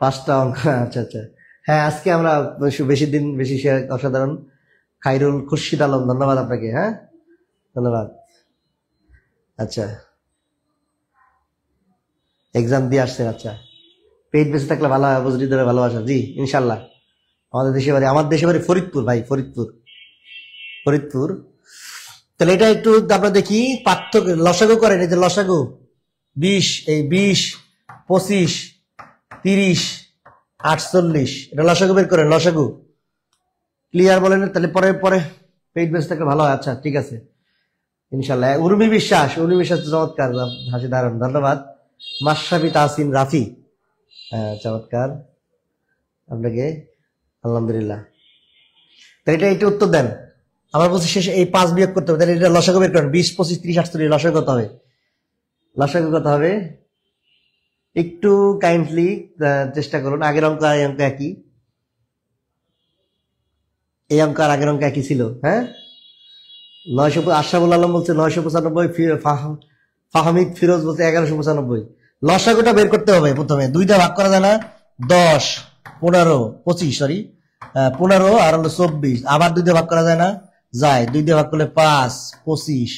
5টা অঙ্ক। আচ্ছা আচ্ছা, হ্যাঁ আজকে আমরা বেশি দিন বেশি শেয়ার। অসাধারণ। খাইরুল খুরশিদ আলম ধন্যবাদ আপনাকে। হ্যাঁ, ধন্যবাদ। আচ্ছা, এক্সাম দিয়ে আসছেন। আচ্ছা, পেট বেঁচে থাকলে ভালো হয়, বুঝলি ধরে ভালোবাসা। জি ইনশাল্লাহ। আমার দেশে বাড়ি ফরিদপুর ভাই, ফরিদপুর। তাহলে এটা একটু আমরা দেখি পার্থক্য। লসাগু করেন, এই যে লসাগু 20, এই 20, 25, 30, 48, এটা লসাগু বের করেন। লসাগু ক্লিয়ার বলেন। তাহলে পরে পেট বেঁচে থাকলে ভালো হয়। আচ্ছা ঠিক আছে ইনশাল্লাহ। উর্মি বিশ্বাস চমৎকার, হাসি দারুন, ধন্যবাদ। মাশরাফি তাহসিন রাফি, চমৎকার আপনাকে, আলহামদুলিল্লাহ। তাহলে এটা একটু উত্তর দেন। আমরা বলছি শেষে এই 5 বিয়োগ করতে হবে। তাহলে এটা লসাগু বের করেন। 20, 25, 30, 48 লসাগু কত হবে? একটু কাইন্ডলি চেষ্টা করুন। আগের অঙ্ক এই অঙ্ক একই, এই অঙ্ক আর আগের অঙ্ক একই ছিল। হ্যাঁ, 900। আশরাফুল আলম বলছে 995, ফাহমিদ ফিরোজ বলছে 1195। লসাগুটা বের করতে হবে প্রথমে। 2 দিয়ে ভাগ করা যায় না? 10, 15, 25, সরি 15 আর হলো 24। আবার 2 দিয়ে ভাগ করা যায় না? যায়। 2 দিয়ে ভাগ করলে 5, 25,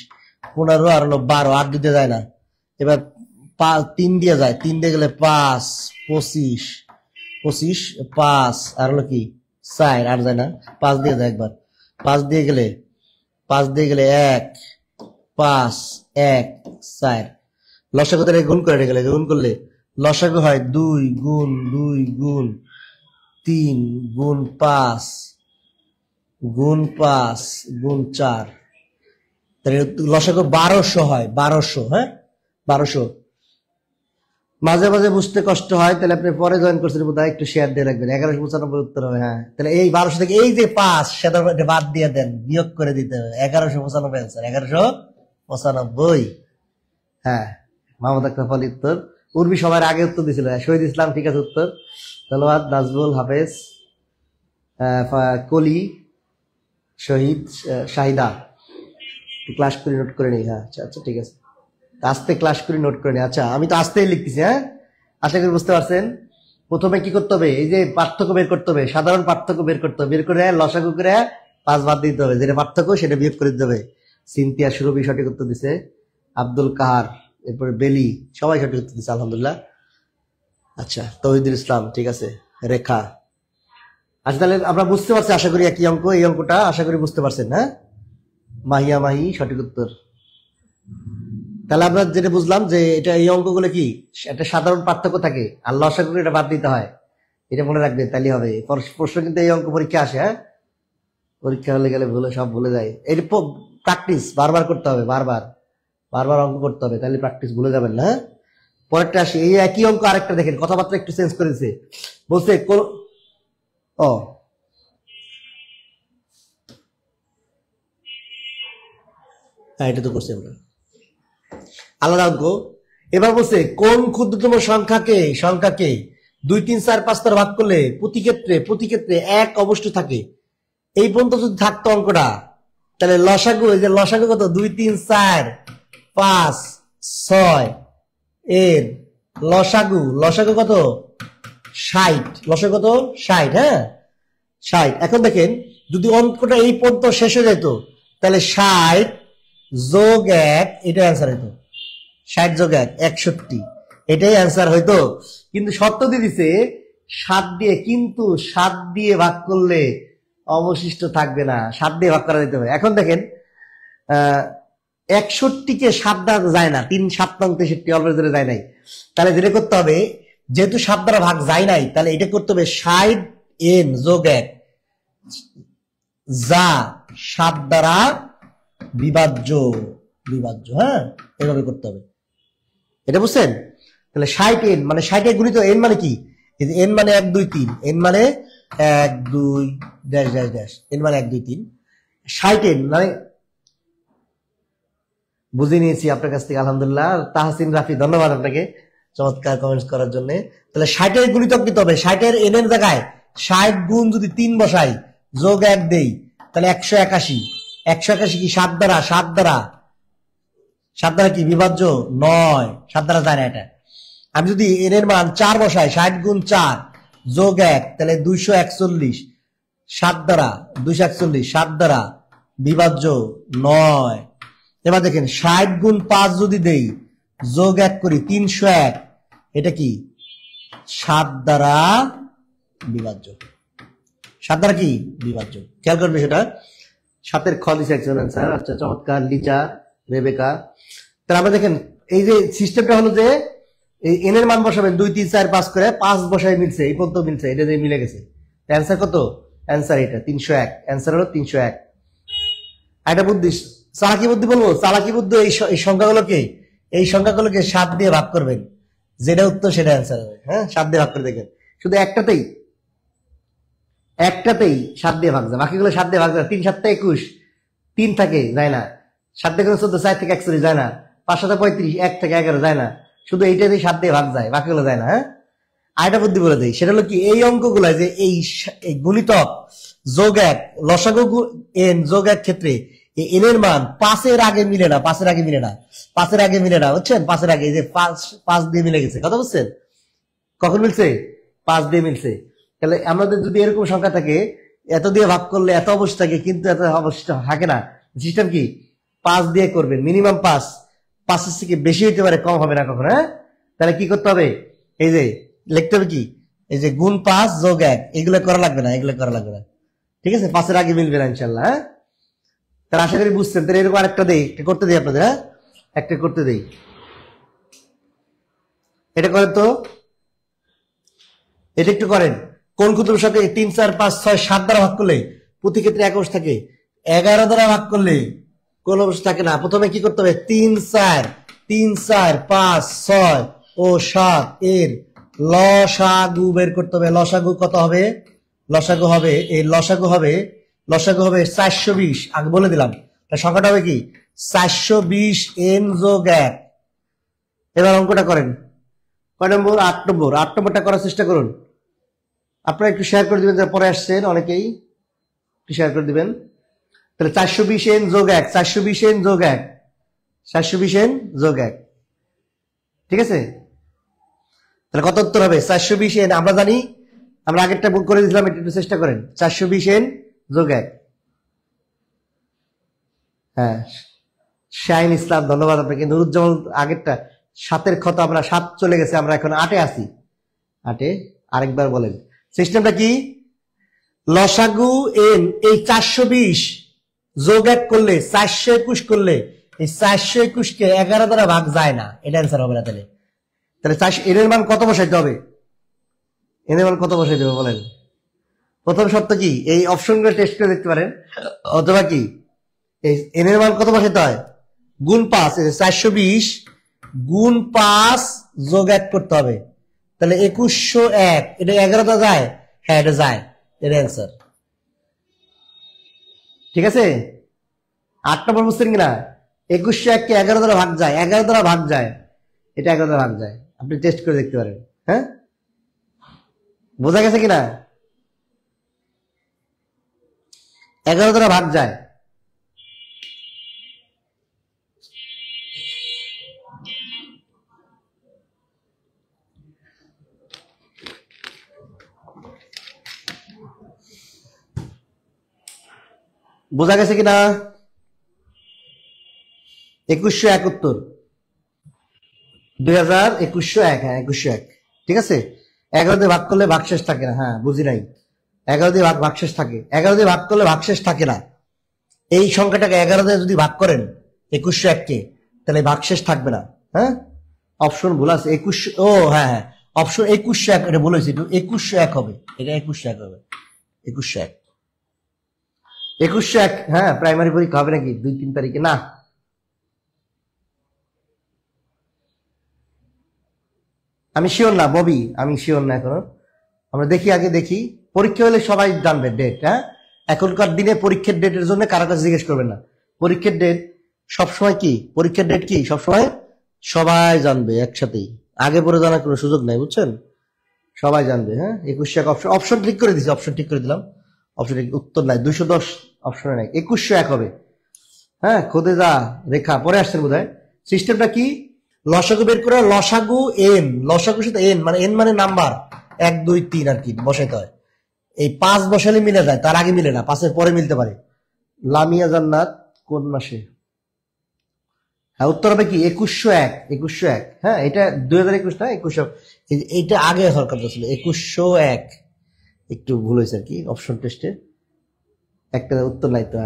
15 আর হলো 12, আর 2 দিয়ে যায় না। এবার 3 দিয়ে যায়, 3 দিয়ে গেলে 5, 25, 5 আর হলো কি 4, আর যায় না। 5 দিয়ে যায় একবার, 5 দিয়ে গেলে 1, 5, 1, 4। লসাগু তাহলে গুণ করে গেলে, গুণ করলে লসাগু হয় 2 গুণ 2 গুণ 3 গুণ 5 গুণ 5 গুণ 4। তাহলে লসাগু 1200 হয়, 1200। হ্যাঁ, 1200। মাঝে মাঝে বুঝতে কষ্ট হয়, তাহলে আপনি পরে জয়েন করছেন বোধহয়, একটু শেয়ার দিয়ে রাখবেন। 1195 উত্তর হবে। হ্যাঁ, তাহলে এই 1200 থেকে এই যে 5 সেটা বাদ দিয়ে দেন, বিয়োগ করে দিতে হবে। 1195 অ্যান্সার, 1195। হ্যাঁ, মাহমুদ আক্তার ফল উত্তর। উর্মি সবার আগে উত্তর দিছিল। শহীদ ইসলাম ঠিক আছে উত্তর, ধন্যবাদ। নাজবুল হাফেজ, কলি, শহীদ, শাহিদা ক্লাস করে নোট করে নিই। হ্যাঁ আচ্ছা আচ্ছা ঠিক আছে, আস্তে ক্লাস করে নোট করে নিই। আচ্ছা, আমি তো আস্তেই লিখতেছি। হ্যাঁ, আশা করি বুঝতে পারছেন। প্রথমে কি করতে হবে? এই যে পার্থক্য বের করতে হবে, সাধারণ পার্থক্য বের করতে হবে। বের করে লসাগু করে 5 বাদ দিতে হবে, যেটা পার্থক্য সেটা বিয়োগ করে দিতে হবে। সিনথিয়া সুরভি সঠিক উত্তর দিছে, আব্দুল কাহার, এরপরে বেলি, সবাই সঠিক উত্তর দিচ্ছে, আলহামদুলিল্লাহ। আচ্ছা, তৌহিদুল ইসলাম, ঠিক আছে। রেখা। আচ্ছা, তাহলে আমরা বুঝতে পারছি আশা করি একই অঙ্ক, এই অঙ্কটা আশা করি বুঝতে পারছেন। হ্যাঁ, মাহিয়া মাহি সঠিক উত্তর। তাহলে আমরা যেটা বুঝলাম যে এটা এই অঙ্কগুলো কি একটা সাধারণ পার্থক্য থাকে, আল্লাহ আশা করি এটা বাদ দিতে হয়, এটা মনে রাখবেন, তাহলে হবে। প্রশ্ন কিন্তু এই অঙ্ক পরীক্ষা আসে। হ্যাঁ, পরীক্ষা হলে গেলে ভুলে সব ভুলে যায়। এটা প্র্যাকটিস বারবার করতে হবে, বারবার বারবার অঙ্ক করতে হবে, তাহলে প্র্যাকটিস ভুলে যাবেন না। হ্যাঁ? পরেরটা আসি, এই একই অঙ্ক আরেকটা দেখেন, কথাবার্তা একটু চেঞ্জ করেছে। বলছে ও হ্যাঁ, এটা তো করছি আমরা, আলাদা অঙ্ক। এবার বলছে কোন ক্ষুদ্রতম সংখ্যাকে 2, 3, 4, 5 দ্বারা ভাগ করলে প্রতি ক্ষেত্রে 1 অবশিষ্ট থাকে। এই পর্যন্ত যদি থাকতো অঙ্কটা, তাহলে লসাগু, এই যে লসাগু কত, 2, 3, 4, 5, 6 এর লসাগু কত, 60। লসাগু কত, 60। হ্যাঁ, 60। এখন দেখেন, যদি অঙ্কটা এই পর্যন্ত শেষ হয়ে যেত, তাহলে 60 যোগ 1, এটা অ্যান্সার হইতো। 60 যোগ 1, 61, এটাই অ্যান্সার হইতো। কিন্তু শর্ত দিয়ে দিছে 7 দিয়ে, কিন্তু 7 দিয়ে ভাগ করলে অবশিষ্ট থাকবে না, 7 দিয়ে ভাগ করা যেতে হবে। এখন দেখেন 61কে 7 দ্বারা যায় না, 3, 7, 9, 63 অলরেডি ধরে যায় নাই। তাহলে যেটা করতে হবে, যেহেতু 7 দ্বারা ভাগ যায় নাই, তাহলে এটা করতে হবে 60 n যোগ 1, যা 7 দ্বারা বিভাজ্য। হ্যাঁ, এভাবে করতে হবে, এটা বুঝছেন? তাহলে 60 n মানে 60 এ গুণিত n মানে কি, n মানে 1, 2, 3, n মানে 1, 2 ড্যাশ ড্যাশ ড্যাশ, n মানে 1, 2, 3, 60 n মানে বুঝে নিয়েছি আপনার কাছ থেকে, আলহামদুলিল্লাহ। তাহসিন রাফি, ধন্যবাদ আপনাকে চমৎকার কমেন্টস করার জন্য। তাহলে 60 এর গুণিতক নিতে হবে, 60 এর n এর জায়গায় 60 গুণ যদি 3 বসাই, যোগ 1 দেই, তাহলে 181। 181 কি 7 দ্বারা, 7 দ্বারা কি বিভাজ্য, 9, 7 দ্বারা যায় না এটা। আমি যদি n এর মান 4 বসাই, 60 গুণ 4 যোগ 1, তাহলে 241, 7 দ্বারা 241, 7 দ্বারা বিভাজ্য 9। এবার দেখেন 60 গুণ 5 যদি দেই, যোগ 1 করি, 301, এটা কি 7 দ্বারা বিভাজ্য। 7 দ্বারা কি বিভাজ্য, খেয়াল করবে সেটা। 7 খ দিছে একজন आंसर। আচ্ছা, চমৎকার লিচা, রেবেকা। তাহলে আমরা দেখেন এই যে সিস্টেমটা হলো যে এই n এর মান বসাবেন 2, 3, 4, 5 করে, 5 বসায় মিলছে, এই পর্যন্ত মিলছে, এটা দিয়ে মিলে গেছে। অ্যান্সার কত, অ্যান্সার এটা 301, অ্যান্সার হলো 301। এটা বুদ্ধি, চালাকি বুদ্ধি বলবো, চালাকি বুদ্ধি। এই সংখ্যাগুলোকে 7 দিয়ে ভাগ করবেন, যেটা উত্তর সেটা অ্যান্সার হবে। হ্যাঁ, 7 দিয়ে ভাগ করে দেখবেন, শুধু একটাতেই 7 দিয়ে ভাগ যায়, বাকিগুলো 7 দিয়ে ভাগ যায়। 3, 7, 21, 3 থাকে, যায় না। 7 থেকে 14, 4 থেকে 41, যায় না। 5, 7, 35, 1 থেকে 11, যায় না। শুধু এইটাতেই 7 দিয়ে ভাগ যায়, বাকিগুলো যায় না। হ্যাঁ, আরেকটা বুদ্ধি বলে দেয়, সেটা হলো কি, এই অঙ্কগুলো যে এই গুণিতক যোগ 1, লসাগু n যোগ 1 ক্ষেত্রে n এর মান 5 এর আগে মিলে না, 5 এর আগে মিলে না, 5 এর আগে মিলে না, বুঝছেন? 5 এর আগে, এই যে 5 দিয়ে মিলে গেছে, কথা বুঝছেন? কখন মিলছে, 5 দিয়ে মিলছে। তাহলে আমাদের যদি এরকম সংখ্যা থাকে, এত দিয়ে ভাগ করলে এত অবস্থা থাকে, কিন্তু এত অবস্থা থাকে না। সিস্টেম কি, 5 দিয়ে করবেন, মিনিমাম 5, 5 থেকে বেশি হইতে পারে, কম হবে না কখনো। হ্যাঁ, তাহলে কি করতে হবে, এই যে লিখতে হবে কি, এই যে গুণ 5 যোগ 1, এগুলো করা লাগবে না, এগুলো করা লাগবে না, ঠিক আছে? 5 এর আগে মিলবে না ইনশাল্লাহ। হ্যাঁ, তাহলে আশা করি বুঝছেন। তাহলে এরকম আরেকটা দেই, একটা করতে দিই আপনাদের। হ্যাঁ, একটা করতে দেই, এটা করেন তো, এটা একটু করেন। কোন ক্ষুদ্র সাথে 3, 4, 5, 6, 7 দ্বারা ভাগ করলে প্রতি ক্ষেত্রে 1 অবস্থা থাকে, 11 দ্বারা ভাগ করলে কোন অবস্থা থাকে না। প্রথমে কি করতে হবে, 3, 4, 5, 6 ও 7 এর লসাগু বের করতে হবে। লসাগু কত হবে, লসাগু হবে 420। আগে বলে দিলাম, তার সংখ্যাটা হবে কি 420 n যোগ 1। এবার অঙ্কটা করেন, কয় নম্বর, 8 নম্বর। 8 নম্বরটা করার চেষ্টা করুন। আপনারা একটু শেয়ার করে দিবেন, যারা পরে আসছেন অনেকেই একটু শেয়ার করে দিবেন। তাহলে 420 n যোগ 1, 420 n যোগ 1, 420 n যোগ 1, ঠিক আছে? তাহলে কত উত্তর হবে, 420 n। আমরা জানি, আমরা আগেরটা বুক করে দিয়েছিলাম, একটু চেষ্টা করেন। 420 n যোগ 1। হ্যাঁ, শাহিন ইসলাম, ধন্যবাদ আপনাকে। নুরুজ্জামান, আগেরটা 7 এর ক্ষত, আমরা 7 চলে গেছে, আমরা এখন 8 এ আছি। 8 আরেকবার বলেন সিস্টেমটা কি লসাগু এন এই 420 যোগ 1 করলে 421 করলে এই 421 কে 11 দ্বারা ভাগ যায় না এটা অ্যান্সার হবে না তাহলে তাহলে 4 এর মান কত বসাইতে হবে এর মান কত বসাইতে হবে বলেন প্রথম শর্ত কি এই অপশনগুলো টেস্ট করে দেখতে পারেন অথবা কি এই এন এর মান কত বসাইতে হয় গুণ 5 এই 420 গুণ 5 যোগ 1 করতে হবে তাহলে 2101 এটা 11 টা যায় হ্যাঁ এটা যায় এর অ্যান্সার ঠিক আছে 8 নম্বর বুঝছেন কিনা 2101 কে 11 দ্বারা ভাগ যায় 11 দ্বারা ভাগ যায় এটা 11 দ্বারা ভাগ যায় আপনি টেস্ট করে দেখতে পারেন হ্যাঁ বোঝা গেছে কিনা 11 দ্বারা ভাগ যায় বোঝা গেছে কিনা 2101 উত্তর 2101 হ্যাঁ 2101 ঠিক আছে 11 দিয়ে ভাগ করলে ভাগশেষ থাকে না হ্যাঁ বুঝি নাই 11 দিয়ে ভাগশেষ থাকে 11 দিয়ে ভাগ করলে ভাগশেষ থাকে না এই সংখ্যাটাকে 11 দিয়ে যদি ভাগ করেন 2101 কে তাহলে ভাগশেষ থাকবে না হ্যাঁ অপশন ভুল আছে 21 ও হ্যাঁ হ্যাঁ অপশন 2101 এটা ভুল হয়েছে 2101 হবে এটা 2101 হবে 2101 2101 হ্যাঁ প্রাইমারি পরীক্ষা হবে নাকি 2-3 তারিখে না আমি শিওর না ববি আমি শিওর না এখনো আমরা দেখি আগে দেখি পরীক্ষা হলে সবাই জানবে ডেট হ্যাঁ এখনকার দিনে পরীক্ষার ডেটের জন্য কারো কাছে জিজ্ঞেস করবেন না পরীক্ষার ডেট সবসময় কি পরীক্ষার ডেট কি সবসময় সবাই জানবে একসাথেই আগে পরে জানার কোনো সুযোগ নাই বুঝছেন সবাই জানবে হ্যাঁ 2101 অপশন অপশন ঠিক করে দিছি অপশন ঠিক করে দিলাম অপশন উত্তর নাই 210 অপশনে নাই 2101 হবে হ্যাঁ খোদে যা রেখা পরে আসছেন বোধহয় সিস্টেমটা কি লসাগু বের করে লসাগু এন লসাগু সাথে এন মানে এন মানে নাম্বার 1 2 3 আর কি বসাইতে হয় এই 5 বসালে মিলে যায় তার আগে মিলে না 5 এর পরে মিলতে পারে লামিয়া জান্নাত কোন মাসে হ্যাঁ উত্তর হবে কি 2101 হ্যাঁ এটা 2021 না 21 এইটা আগে সরকার ছিল 2101 একটু ভুল হয়েছে আর কি অপশন টেস্টে একটা উত্তর নাই তো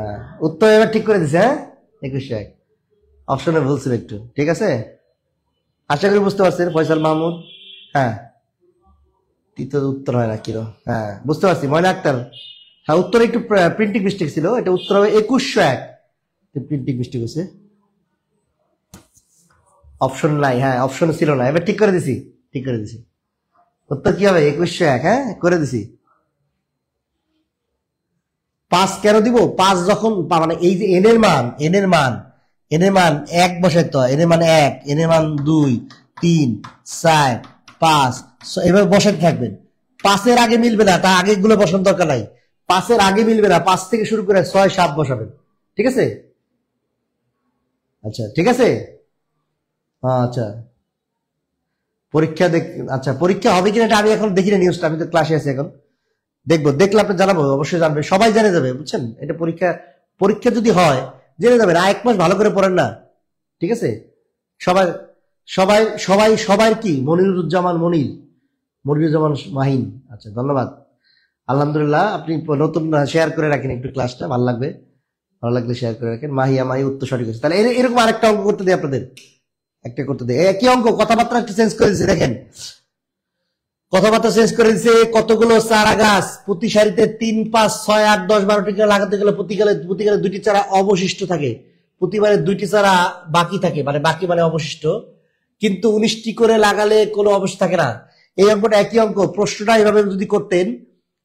উত্তর এবার ঠিক করে দিছে হ্যাঁ 2101 অপশনে ভুল ছিল একটু ঠিক আছে আশা করি বুঝতে পারছেন ফয়সাল মাহমুদ হ্যাঁ তৃতীয় উত্তর হয় না কিরো হ্যাঁ বুঝতে পারছি ময়না আক্তার হ্যাঁ উত্তর একটু প্রিন্টিং মিস্টেক ছিল এটা উত্তর হবে 2101 প্রিন্টিং মিস্টেক হয়েছে অপশন নাই হ্যাঁ অপশন ছিল না এবার ঠিক করে দিছি উত্তর কি হবে 2101 হ্যাঁ করে দিছি 5 কেন দিব 5 যখন মানে এই যে এন এর মান 1 বসাইতে হয় এন এর মান 1 এন এর মান 2 3 4 5 এভাবে বসাতে থাকবেন 5 এর আগে মিলবে না তার আগে গুলো বসানোর দরকার নাই 5 এর আগে মিলবে না 5 থেকে শুরু করে 6 7 বসাবেন ঠিক আছে আচ্ছা ঠিক আছে আচ্ছা পরীক্ষা আচ্ছা পরীক্ষা হবে কিনা এটা আমি এখন দেখি না নিউজটা আমি তো ক্লাসে আছি এখন দেখলে আপনি জানাবো অবশ্যই জানবে সবাই জেনে যাবে বুঝছেন এটা পরীক্ষা যদি হয় জেনে যাবেন আর 1 মাস ভালো করে পড়েন না ঠিক আছে সবাই সবাই সবাই সবাই কি মনিরুজ্জামান মাহিন আচ্ছা ধন্যবাদ আলহামদুলিল্লাহ আপনি নতুন শেয়ার করে রাখেন একটু ক্লাসটা ভালো লাগলে শেয়ার করে রাখেন মাহি উত্তর সঠিক হয়েছে তাহলে এরকম আরেকটা অঙ্ক করতে দিই আপনাদের একটা করতে দিই একই অঙ্ক কথাবার্তা একটু চেঞ্জ করে দিচ্ছে দেখেন কথাবার্তা চেঞ্জ করে দিচ্ছে কতগুলো চারা গাছ প্রতি সারিতে 3 5 6 8 10 12টি করে লাগাতে গেলে প্রতিকালে 2টি চারা অবশিষ্ট থাকে প্রতিবারে 2টি চারা বাকি থাকে মানে বাকি মানে অবশিষ্ট কিন্তু 19টি করে লাগালে কোনো অবশিষ্ট থাকে না এই অঙ্কটা একই অঙ্ক প্রশ্নটা এভাবে যদি করতেন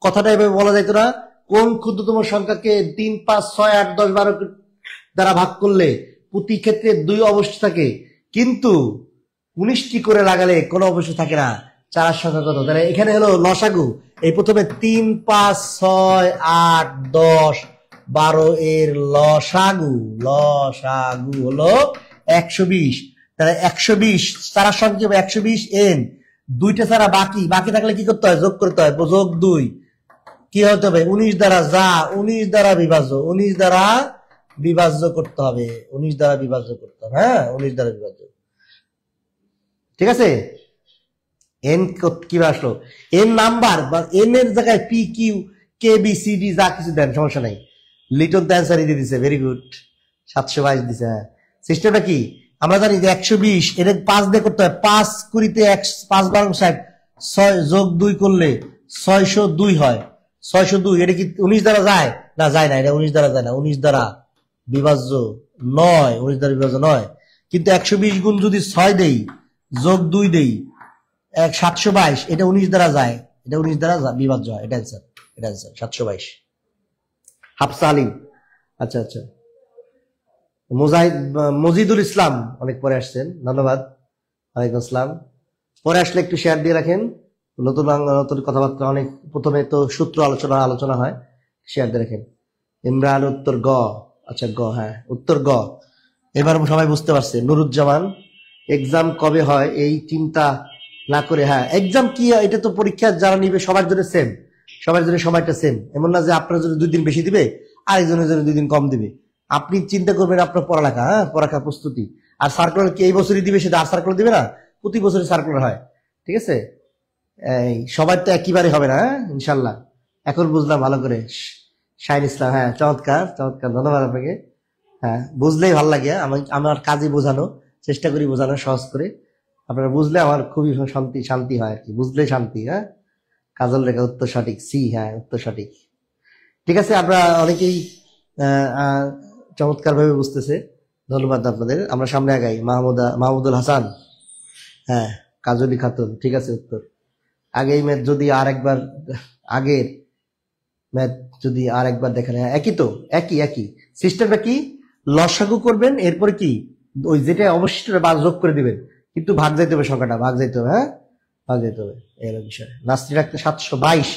কথাটা এভাবে বলা যাইতো না কোন ক্ষুদ্রতম সংখ্যাকে 3 5 6 8 10 12 দ্বারা ভাগ করলে প্রতি ক্ষেত্রে 2 অবশিষ্ট থাকে কিন্তু 19টি করে লাগালে কোনো অবশিষ্ট থাকে না চারার সংখ্যা কত তাহলে এখানে হলো লসাগু এই প্রথমে 3 5 6 8 10 12 এর লসাগু হলো 120 তাহলে 120 চারার সংখ্যা 120 এন 2টা চারা বাকি থাকলে কি করতে হয় যোগ করতে হয় যোগ 2 কি হতে হবে 19 দ্বারা 19 দ্বারা বিভাজ্য করতে হবে 19 দ্বারা বিভাজ্য করতে হবে হ্যাঁ 19 দ্বারা বিভাজ্য ঠিক আছে এন কিভাবে আসলো? এন নাম্বার বা এন এর জায়গায় P Q K B C D যা কিছু দেন, সমস্যা নাই। লিটন তো অ্যান্সারই দিয়ে দিছে, ভেরি গুড। 722 দিছে। হ্যাঁ, সিস্টেমটা কি আমরা জানি যে 120 এর 5 দিয়ে করতে হয়। 5 কুড়িতে 5 12 60, 6 যোগ 2 করলে 602 হয়। 602 এটা কি 19 দ্বারা যায়? না, যায় না, এটা 19 দ্বারা যায় না। 19 দ্বারা বিভাজ্য নয়, 19 দ্বারা বিভাজ্য নয়। কিন্তু 120 গুণ যদি 6 দেই যোগ 2 দেই 722, এটা 19 দ্বারা যায়, এটা 19 দ্বারা বিভাজ্য হয়। এটা অ্যান্সার, এটা অ্যান্সার 722। হাফসা আলিম, আচ্ছা আচ্ছা। মজিদুল ইসলাম অনেক পরে আসছেন, ধন্যবাদ। ওয়ালাইকুম আসসালাম। পরে আসলে একটু শেয়ার দিয়ে রাখেন। নতুন নতুন কথাবার্তা অনেক, প্রথমে তো সূত্র আলোচনা হয়, শেয়ার দিয়ে রাখেন। ইমরান উত্তর গ, আচ্ছা গ, হ্যাঁ উত্তর গ। এবার সবাই বুঝতে পারছে। নুরুজ্জামান, এক্সাম কবে হয় এই চিন্তা না করে, হ্যাঁ এক্সাম কি এটা তো পরীক্ষা যারা নিবে সবার জন্য সেম, সবার জন্য সময়টা সেম। এমন না যে আপনার জন্য 2 দিন বেশি দিবে আরেকজনের জন্য 2 দিন কম দিবে। আপনি চিন্তা করবেন আপনার পড়ালেখা, হ্যাঁ পড়ালেখার প্রস্তুতি। আর সার্কুলার কি এই বছরই দিবে সেটা আর সার্কুলার দিবে না, প্রতি বছরই সার্কুলার হয়, ঠিক আছে? এই সবার তো একইবারে হবে না, হ্যাঁ ইনশাল্লাহ। এখন বুঝলাম ভালো করে। শাহিন ইসলাম, হ্যাঁ চমৎকার চমৎকার, ধন্যবাদ আপনাকে। হ্যাঁ বুঝলেই ভালো লাগে, আমি আমার কাজে বোঝানো চেষ্টা করি, বোঝানো সহজ করে। আপনারা বুঝলে আমার খুবই শান্তি হয় আর কি, বুঝলে শান্তি। হ্যাঁ কাজল রেখা উত্তর সঠিক, সি, হ্যাঁ উত্তর সঠিক। ঠিক আছে, আমরা অনেকেই চমৎকার ভাবে বুঝতেছে, ধন্যবাদ আপনাদের। আমরা সামনে আগাই। মাহমুদুল হাসান, হ্যাঁ কাজলি খাতুন, ঠিক আছে উত্তর। আগেই ম্যাথ যদি আর একবার, আগের ম্যাথ যদি আর একবার দেখেন, হ্যাঁ একই তো, একই সিস্টেমটা কি, লসাগু করবেন, এরপরে কি ওই যেটা অবশিষ্ট বা যোগ করে দিবেন, কিন্তু ভাগ যাইতে হবে, সংখ্যাটা ভাগ যাইতে হবে, হ্যাঁ ভাগ যাইতে হবে, এর বিষয়। নাস্তি রাখতে 722,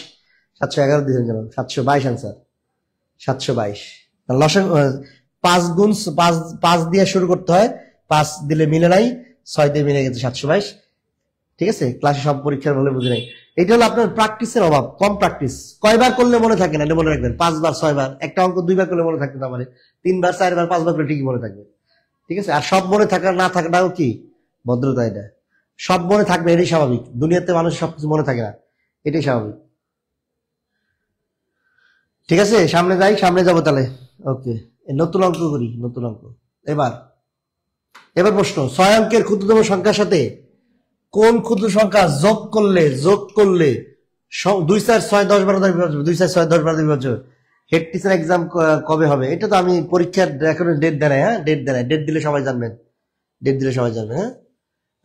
711 দিয়েছেন যেন, 722 আনসার, 722। লসাগু 5 গুণ 5 দিয়ে শুরু করতে হয়, 5 দিলে মিলে নাই, 6 দিয়ে মিলে গেছে 722। ঠিক আছে, ক্লাসে সব পরীক্ষার বলে বুঝে নাই। এটা হলো আপনার প্র্যাকটিসের অভাব, কম প্র্যাকটিস। কয়বার করলে মনে থাকে না, এটা মনে রাখবেন। 5 বার 6 বার, একটা অঙ্ক 2 বার করলে মনে থাকবে না, মানে 3 বার 4 বার 5 বার করলে ঠিকই মনে থাকবে। ঠিক আছে, আর সব মনে থাকা না থাকাটাও কি ভদ্রতা, এটা সব মনে থাকবে, এটাই স্বাভাবিক। দুনিয়াতে মানুষ সবকিছু মনে থাকে না, এটাই স্বাভাবিক। ঠিক আছে, সামনে যাই, সামনে যাবো তাহলে। ওকে, নতুন অঙ্ক করি, নতুন অঙ্ক। এবার প্রশ্ন, 6 অঙ্কের ক্ষুদ্রতম সংখ্যার সাথে কোন ক্ষুদ্র সংখ্যা যোগ করলে 2 4 6 10 12 বিভাজ্য, 2 4 6 10 12 বিভাজ্য। হেড টিচার এক্সাম কবে হবে? এটা তো আমি পরীক্ষার এখনো ডেট দেয় নাই, হ্যাঁ ডেট দেয় নাই, ডেট দিলে সবাই জানবেন, ডেট দিলে সবাই জানবেন। হ্যাঁ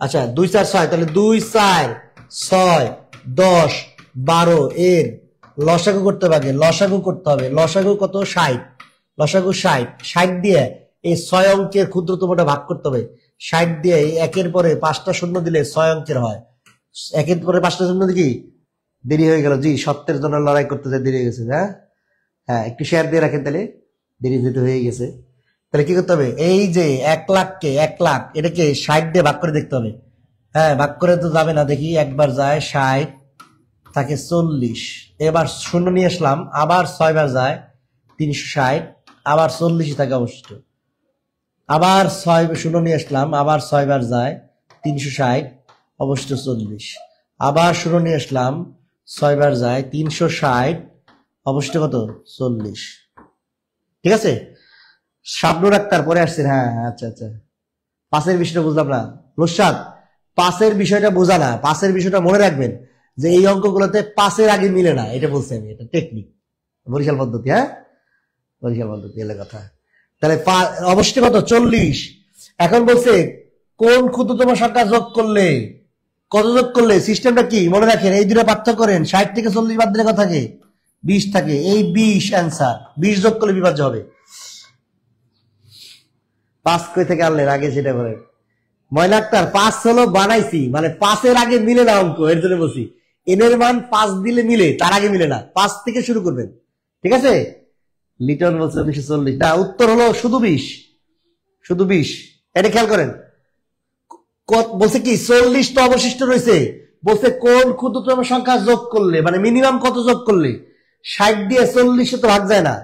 আচ্ছা, 2 4 6, তাহলে 2 4 6 10 12 এর লসাগু করতে হবে। লসাগু করতে হবে, লসাগু কত? 60, লসাগু 60, 60 দিয়ে এই 6 অঙ্কের ক্ষুদ্রতমটা ভাগ করতে হবে। 60 দিয়ে একের পরে 5টা শূন্য দিলে 6 অঙ্কের হয়। একের পরে 5টা শূন্য কি দেরি হয়ে গেল? জি, সত্যের জন্য লড়াই করতে যায়, দেরি হয়ে গেছে। হ্যাঁ হ্যাঁ, একটু শেয়ার দিয়ে রাখেন, তাহলে দেরি যেতে হয়ে গেছে। তাহলে কি করতে হবে? এই যে 1 লাখকে 1 লাখ এটাকে 60 দিয়ে ভাগ করে দেখতে হবে। হ্যাঁ ভাগ করে তো যাবে না, দেখি একবার যায় 60 থাকে 40, এবার শূন্য নিয়ে আসলাম, আবার 6 বার যায় 360, আবার 40 থাকে অবশিষ্ট, আবার 6 শূন্য নিয়ে আসলাম, আবার 6 বার যায় 360, অবশিষ্ট 40, আবার শূন্য নিয়ে আসলাম, 6 বার যায় 360, অবশিষ্ট কত? 40। ঠিক আছে, শাবনুর আক্তার পরে আসছেন। হ্যাঁ আচ্ছা আচ্ছা, পাসের বিষয়টা বুঝলাম না নুসরাত, পাসের বিষয়টা বোঝা না, পাসের বিষয়টা মনে রাখবেন যে এই অঙ্কগুলোতে পাসের আগে মিলে না, এটা বলছি আমি, এটা টেকনিক, বরিশাল পদ্ধতি। হ্যাঁ বরিশাল পদ্ধতি এলে কথা। তাহলে অবশ্যই কত? 40। এখন বলছে কোন ক্ষুদ্রতম সংখ্যা যোগ করলে, কত যোগ করলে, সিস্টেমটা কি মনে রাখেন, এই দুটো পার্থক্য করেন। 60 থেকে 40 বাদ দিলে কত থাকে? 20 থাকে। এই 20 অ্যান্সার, 20 যোগ করলে বিভাজ্য হবে। 5 কই থেকে আনলেন আগে সেটা বলেন। ময়না আক্তার, 5 হলো বানাইছি, মানে 5-এর আগে মিলে না অঙ্ক, এর জন্য বলছি এনের মান 5 দিলে মিলে, তার আগে মিলে না, 5 থেকে শুরু করবেন। ঠিক আছে, লিটন বলছে 1940, না উত্তর হলো শুধু 20, শুধু 20। এটা খেয়াল করেন, বলছে কি 40 তো অবশিষ্ট রয়েছে, বলছে কোন ক্ষুদ্রতম সংখ্যা যোগ করলে, মানে মিনিমাম কত যোগ করলে। 60 দিয়ে 40 তো ভাগ যায় না,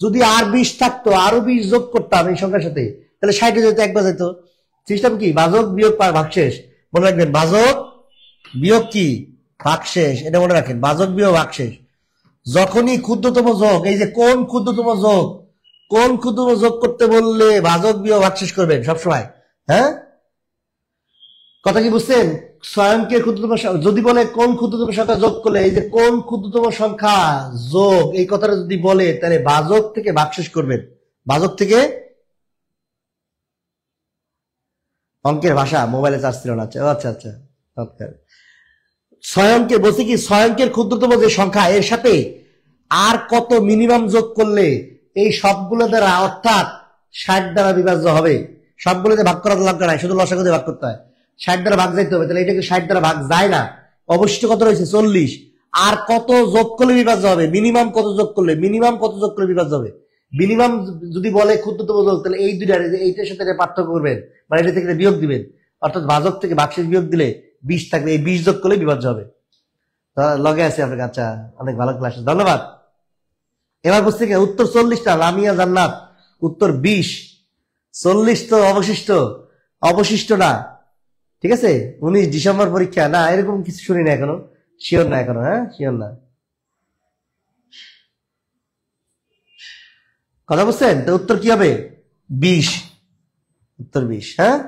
যদি আর 20 থাকতো আরো 20 যোগ করতাম এই সংখ্যার সাথে, তাহলে 60 যেত, একবার যেত। সিস্টেম কি? ভাজক বিয়োগ ভাগশেষ, মনে রাখবেন, ভাজক বিয়োগ কি? ভাগশেষ। এটা মনে রাখেন, ভাজক বিয়োগ ভাগশেষ। যখনই ক্ষুদ্রতম যোগ, এই যে কোন ক্ষুদ্রতম যোগ, কোন ক্ষুদ্রতম যোগ করতে বললে ভাজক বিয়োগ ভাগশেষ করবেন সবসময়। হ্যাঁ, কথা কি বুঝছেন? স্বয়ংকে ক্ষুদ্রতম যদি বলে কোন ক্ষুদ্রতম সংখ্যা যোগ করলে, এই যে কোন ক্ষুদ্রতম সংখ্যা যোগ, এই কথাটা যদি বলে তাহলে ভাজক থেকে ভাগশেষ করবেন। ভাজক থেকে, অঙ্কের ভাষা, মোবাইলে চার্জ ছিল না। আচ্ছা আচ্ছা, স্বয়ংকে বলছি কি, স্বয়ংকের ক্ষুদ্রতম যে সংখ্যা এর সাথে আর কত মিনিমাম যোগ করলে এই সবগুলো দ্বারা, অর্থাৎ 60 দ্বারা বিভাজ্য হবে। সবগুলোতে ভাগ করা দরকার নাই, শুধু লসাগু দিয়ে ভাগ করতে হয়। 60 দ্বারা ভাগ যাইতে হবে, তাহলে এটাকে 60 দ্বারা ভাগ যায় না। অবশিষ্ট কত রয়েছে? 40। আর কত যোগ করলে বিভাজ্য হবে? মিনিমাম কত যোগ করলে, মিনিমাম কত যোগ করলে বিভাজ্য হবে? মিনিমাম যদি বলে ক্ষুদ্রতম যোগ, তাহলে এই দুইটার, এইটার সাথে পার্থক্য করবেন, মানে এটা থেকে বিয়োগ দিবেন। অর্থাৎ ভাজক থেকে ভাগশেষ বিয়োগ দিলে 20 থাকবে, এই 20 যোগ করলে বিভাজ্য হবে। লগে আছে আপনাকে। আচ্ছা, অনেক ভালো ক্লাস, ধন্যবাদ। এবার বুঝতে গেলে উত্তর 40টা, লামিয়া জান্নাত উত্তর 20। 40 তো অবশিষ্ট, অবশিষ্ট না, ঠিক আছে। 19 ডিসেম্বর পরীক্ষা না, এরকম কিছু শুনি না এখনো, শিওর না এখনো। হ্যাঁ, শিওর না, কথা বুঝছেন তো? উত্তর কি হবে? 20, উত্তর 20। হ্যাঁ,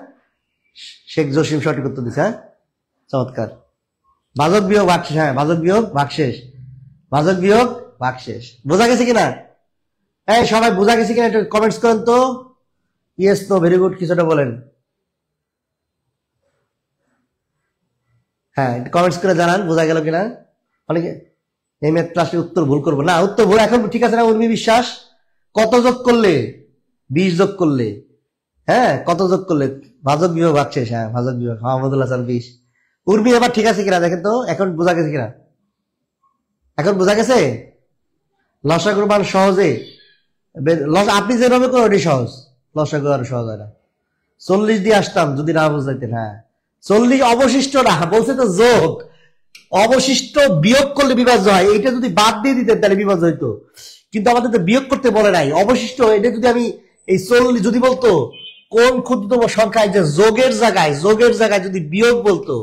শেখ জসিম সঠিক উত্তর দিচ্ছে। হ্যাঁ, চমৎকার। ভাজক বিয়োগ ভাগশেষ, হ্যাঁ, ভাজক বিয়োগ ভাগশেষ, ভাজক বিয়োগ ভাগশেষ। বোঝা গেছে কিনা? এই সবাই বোঝা গেছে কিনা একটু কমেন্টস করেন তো। ইয়েস, নো, ভেরি গুড, কিছুটা বলেন। হ্যাঁ, একটু কমেন্টস করে জানান বোঝা গেল কিনা। অনেকে এই ম্যাথ ক্লাসে উত্তর ভুল করবো না, উত্তর ভুল এখন ঠিক আছে না? উর্মি বিশ্বাস, কত যোগ করলে? 20 যোগ করলে। হ্যাঁ, কত যোগ করলে? ভাজক বিয়োগ ভাগশেষ। হ্যাঁ, ভাজক বিয়োগ। মাহমুদুল্লাহ স্যার 20। উর্মি এবার ঠিক আছে কিনা দেখেন তো, এখন বোঝা গেছে কিনা? এখন বোঝা গেছে? লসাগুর মান সহজে, আপনি যেভাবে করেন ওটাই সহজ, লসাগু আর সহজ হয় না। 40 দিয়ে আসতাম যদি না বুঝাইতেন। হ্যাঁ, 40 অবশিষ্ট না, বলছে তো যোগ, অবশিষ্ট বিয়োগ করলে বিভাজ্য হয়। এইটা যদি বাদ দিয়ে দিতেন তাহলে বিভাজ্য হইতো, কিন্তু আমাদের তো বিয়োগ করতে বলে নাই। অবশিষ্ট, এটা যদি আমি এই 40 যদি বলতো কোন ক্ষুদ্রতম সংখ্যায়, যে যোগের জায়গায়, যোগের জায়গায় যদি বিয়োগ বলতো,